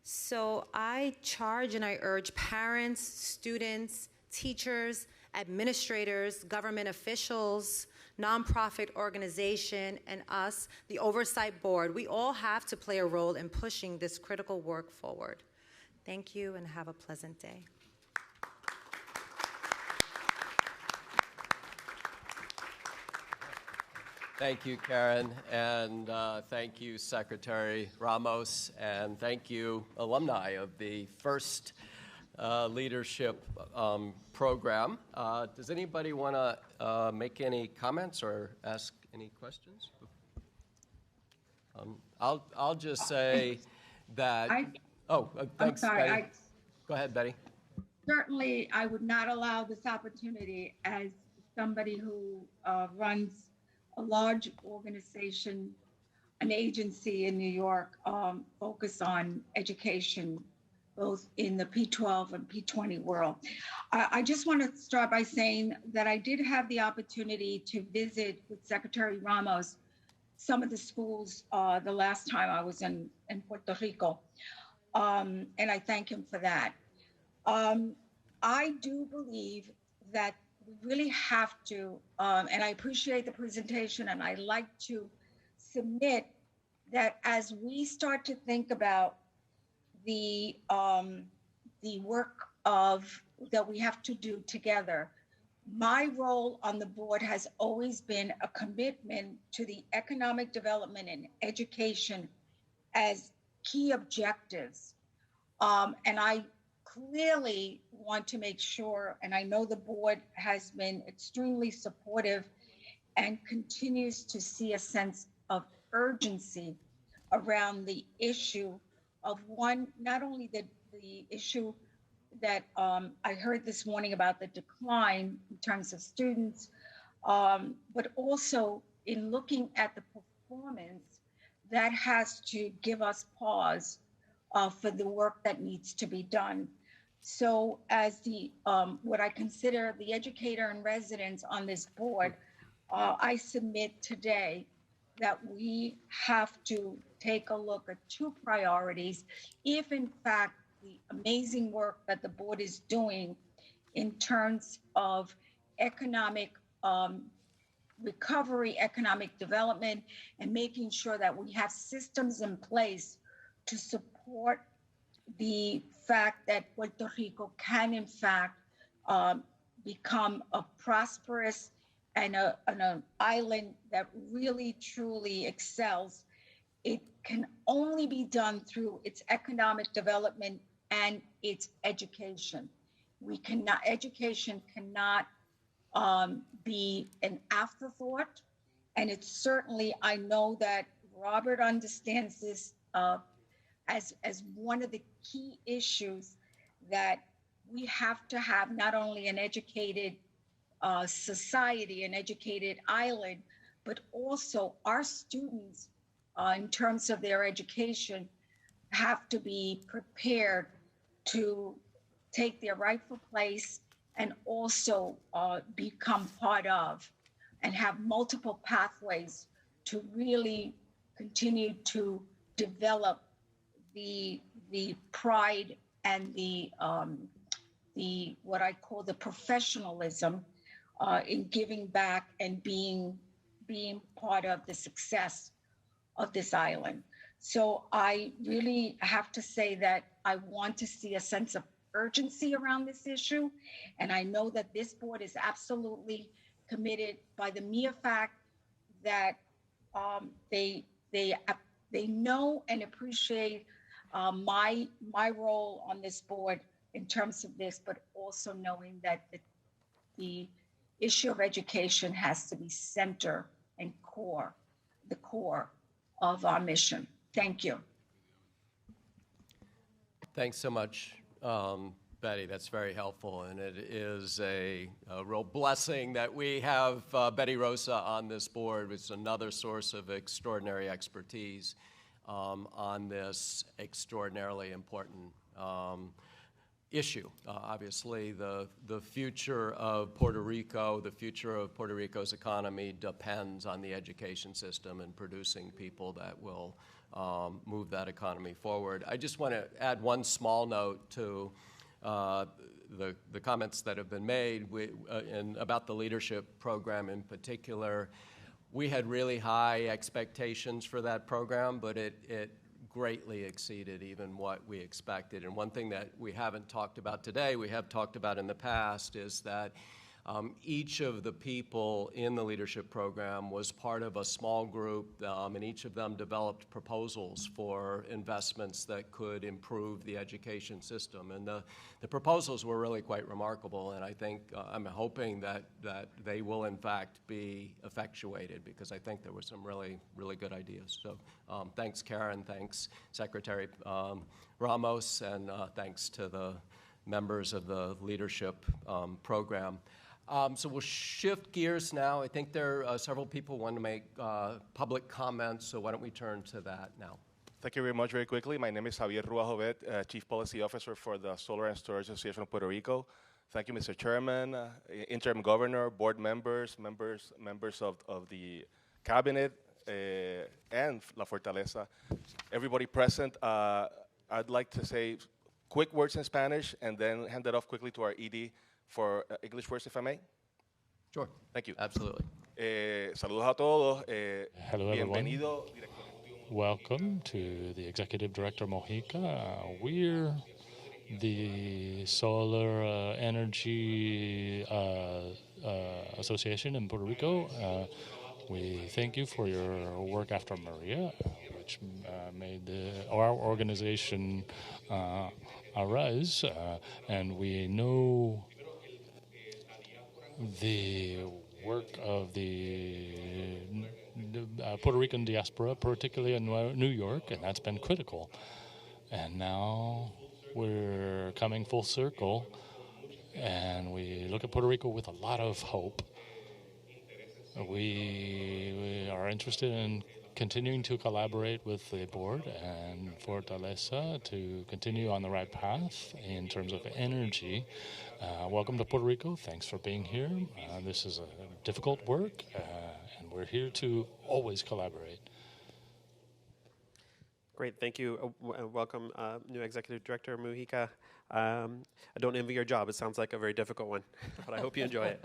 [SPEAKER 10] So I charge and I urge parents, students, teachers, administrators, government officials, nonprofit organization, and us, the Oversight Board. We all have to play a role in pushing this critical work forward. Thank you and have a pleasant day.
[SPEAKER 1] Thank you, Karen, and thank you, Secretary Ramos, and thank you, alumni of the first leadership program. Does anybody want to make any comments or ask any questions? I'll just say that. Thanks,
[SPEAKER 8] I'm sorry,
[SPEAKER 1] Betty. Go ahead, Betty.
[SPEAKER 8] Certainly, I would not allow this opportunity as somebody who runs a large organization, an agency in New York, focused on education, both in the P12 and P20 world. I just want to start by saying that I did have the opportunity to visit with Secretary Ramos some of the schools the last time I was in Puerto Rico, and I thank him for that. I do believe that we really have to, and I appreciate the presentation, and I like to submit that as we start to think about the work that we have to do together, my role on the board has always been a commitment to the economic development and education as key objectives. And I clearly want to make sure, and I know the board has been extremely supportive and continues to see a sense of urgency around the issue of one, not only the issue that I heard this morning about the decline in terms of students, but also in looking at the performance that has to give us pause for the work that needs to be done. So as the what I consider the educator in residence on this board, I submit today that we have to take a look at two priorities if in fact the amazing work that the board is doing in terms of economic recovery, economic development, and making sure that we have systems in place to support the fact that Puerto Rico can in fact become a prosperous and an island that really truly excels. It can only be done through its economic development and its education. Education cannot be an afterthought. And it's certainly, I know that Robert understands this as one of the key issues, that we have to have not only an educated society, an educated island, but also our students in terms of their education have to be prepared to take their rightful place and also become part of and have multiple pathways to really continue to develop the pride and the what I call the professionalism in giving back and being part of the success of this island. So I really have to say that I want to see a sense of urgency around this issue. And I know that this board is absolutely committed by the mere fact that they know and appreciate my role on this board in terms of this, but also knowing that the issue of education has to be center and the core of our mission. Thank you.
[SPEAKER 1] Thanks so much, Betty. That's very helpful, and it is a real blessing that we have Betty Rosa on this board. It's another source of extraordinary expertise on this extraordinarily important issue. Obviously, the future of Puerto Rico, the future of Puerto Rico's economy depends on the education system and producing people that will move that economy forward. I just want to add one small note to the comments that have been made about the leadership program in particular. We had really high expectations for that program, but it greatly exceeded even what we expected. And one thing that we haven't talked about today, we have talked about in the past, is that each of the people in the leadership program was part of a small group, and each of them developed proposals for investments that could improve the education system. And the proposals were really quite remarkable, and I think I'm hoping that they will in fact be effectuated, because I think there were some really, really good ideas. So thanks, Karen, thanks, Secretary Ramos, and thanks to the members of the leadership program. So we'll shift gears now. I think there are several people who want to make public comments, so why don't we turn to that now?
[SPEAKER 15] Thank you very much. Very quickly, my name is Javier Ruajovet, Chief Policy Officer for the Solar and Storage Association of Puerto Rico. Thank you, Mr. Chairman, Interim Governor, board members of the Cabinet, and La Fortaleza, everybody present. I'd like to say quick words in Spanish and then hand it off quickly to our ED for English words, if I may.
[SPEAKER 1] Sure.
[SPEAKER 15] Thank you.
[SPEAKER 1] Absolutely.
[SPEAKER 15] Saludos a todos.
[SPEAKER 9] Hello, everyone.
[SPEAKER 15] Bienvenido.
[SPEAKER 9] Welcome to the Executive Director Mojica. We're the Solar Energy Association in Puerto Rico. We thank you for your work after Maria, which made our organization arise, and we know the work of the Puerto Rican diaspora, particularly in New York, and that's been critical. And now we're coming full circle, and we look at Puerto Rico with a lot of hope. We are interested in continuing to collaborate with the board and Fortaleza to continue on the right path in terms of energy. Welcome to Puerto Rico. Thanks for being here. This is a difficult work, and we're here to always collaborate.
[SPEAKER 16] Great, thank you. Welcome, new Executive Director Mujica. I don't envy your job. It sounds like a very difficult one, but I hope you enjoy it.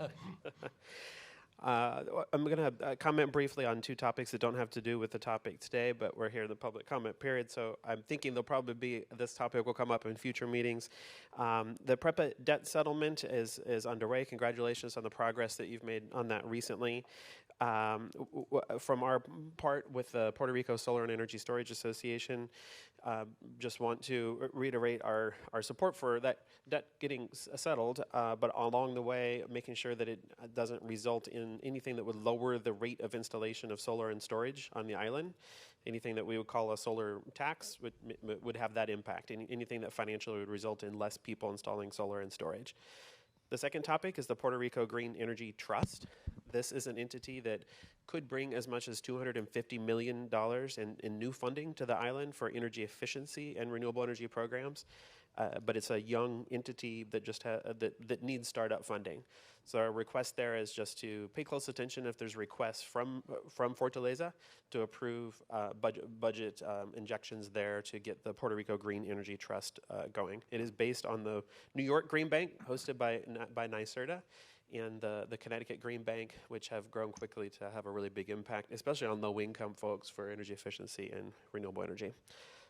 [SPEAKER 16] I'm going to comment briefly on two topics that don't have to do with the topic today, but we're here in the public comment period, so I'm thinking there'll probably be, this topic will come up in future meetings. The PREPA debt settlement is underway. Congratulations on the progress that you've made on that recently. From our part with the Puerto Rico Solar and Energy Storage Association, just want to reiterate our support for that debt getting settled, but along the way, making sure that it doesn't result in anything that would lower the rate of installation of solar and storage on the island. Anything that we would call a solar tax would have that impact. Anything that financially would result in less people installing solar and storage. The second topic is the Puerto Rico Green Energy Trust. This is an entity that could bring as much as $250 million in new funding to the island for energy efficiency and renewable energy programs. But it's a young entity that just that needs startup funding. So our request there is just to pay close attention if there's requests from Fortaleza to approve budget injections there to get the Puerto Rico Green Energy Trust going. It is based on the New York Green Bank, hosted by NYSERDA, and the Connecticut Green Bank, which have grown quickly to have a really big impact, especially on low-income folks for energy efficiency and renewable energy.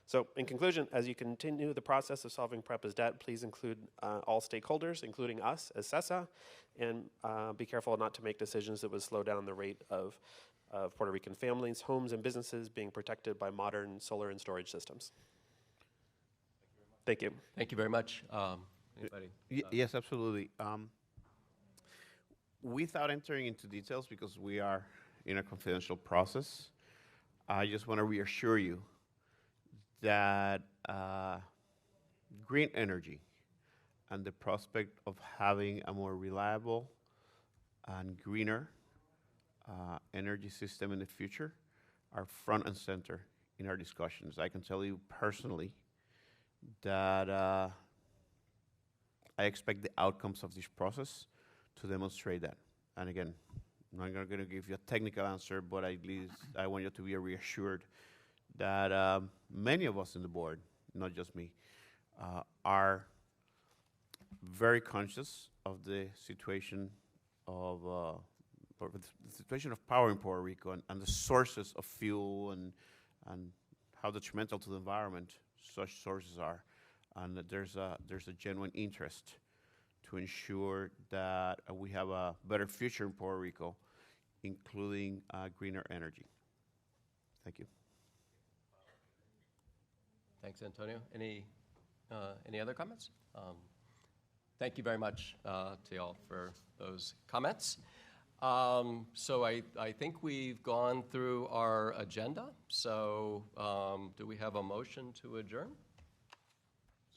[SPEAKER 16] So in conclusion, as you continue the process of solving PREPA's debt, please include all stakeholders, including us as CESA, and be careful not to make decisions that would slow down the rate of Puerto Rican families, homes, and businesses being protected by modern solar and storage systems. Thank you.
[SPEAKER 1] Thank you very much. Anybody?
[SPEAKER 6] Yes, absolutely. Without entering into details, because we are in a confidential process, I just want to reassure you that green energy and the prospect of having a more reliable and greener energy system in the future are front and center in our discussions. I can tell you personally that I expect the outcomes of this process to demonstrate that. And again, I'm not going to give you a technical answer, but at least I want you to be reassured that many of us in the board, not just me, are very conscious of the situation of power in Puerto Rico and the sources of fuel and how detrimental to the environment such sources are, and that there's a genuine interest to ensure that we have a better future in Puerto Rico, including greener energy. Thank you.
[SPEAKER 1] Thanks, Antonio. Any other comments? Thank you very much to y'all for those comments. So I think we've gone through our agenda. So do we have a motion to adjourn?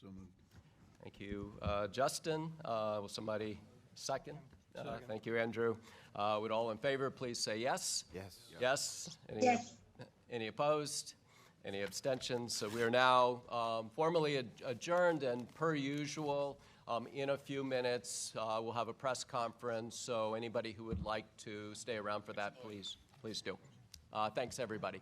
[SPEAKER 17] So moved.
[SPEAKER 1] Thank you, Justin. Will somebody second? Thank you, Andrew. Would all in favor please say yes?
[SPEAKER 6] Yes.
[SPEAKER 1] Yes?
[SPEAKER 8] Yes.
[SPEAKER 1] Any opposed? Any abstentions? So we are now formally adjourned, and per usual, in a few minutes, we'll have a press conference. So anybody who would like to stay around for that, please do. Thanks, everybody.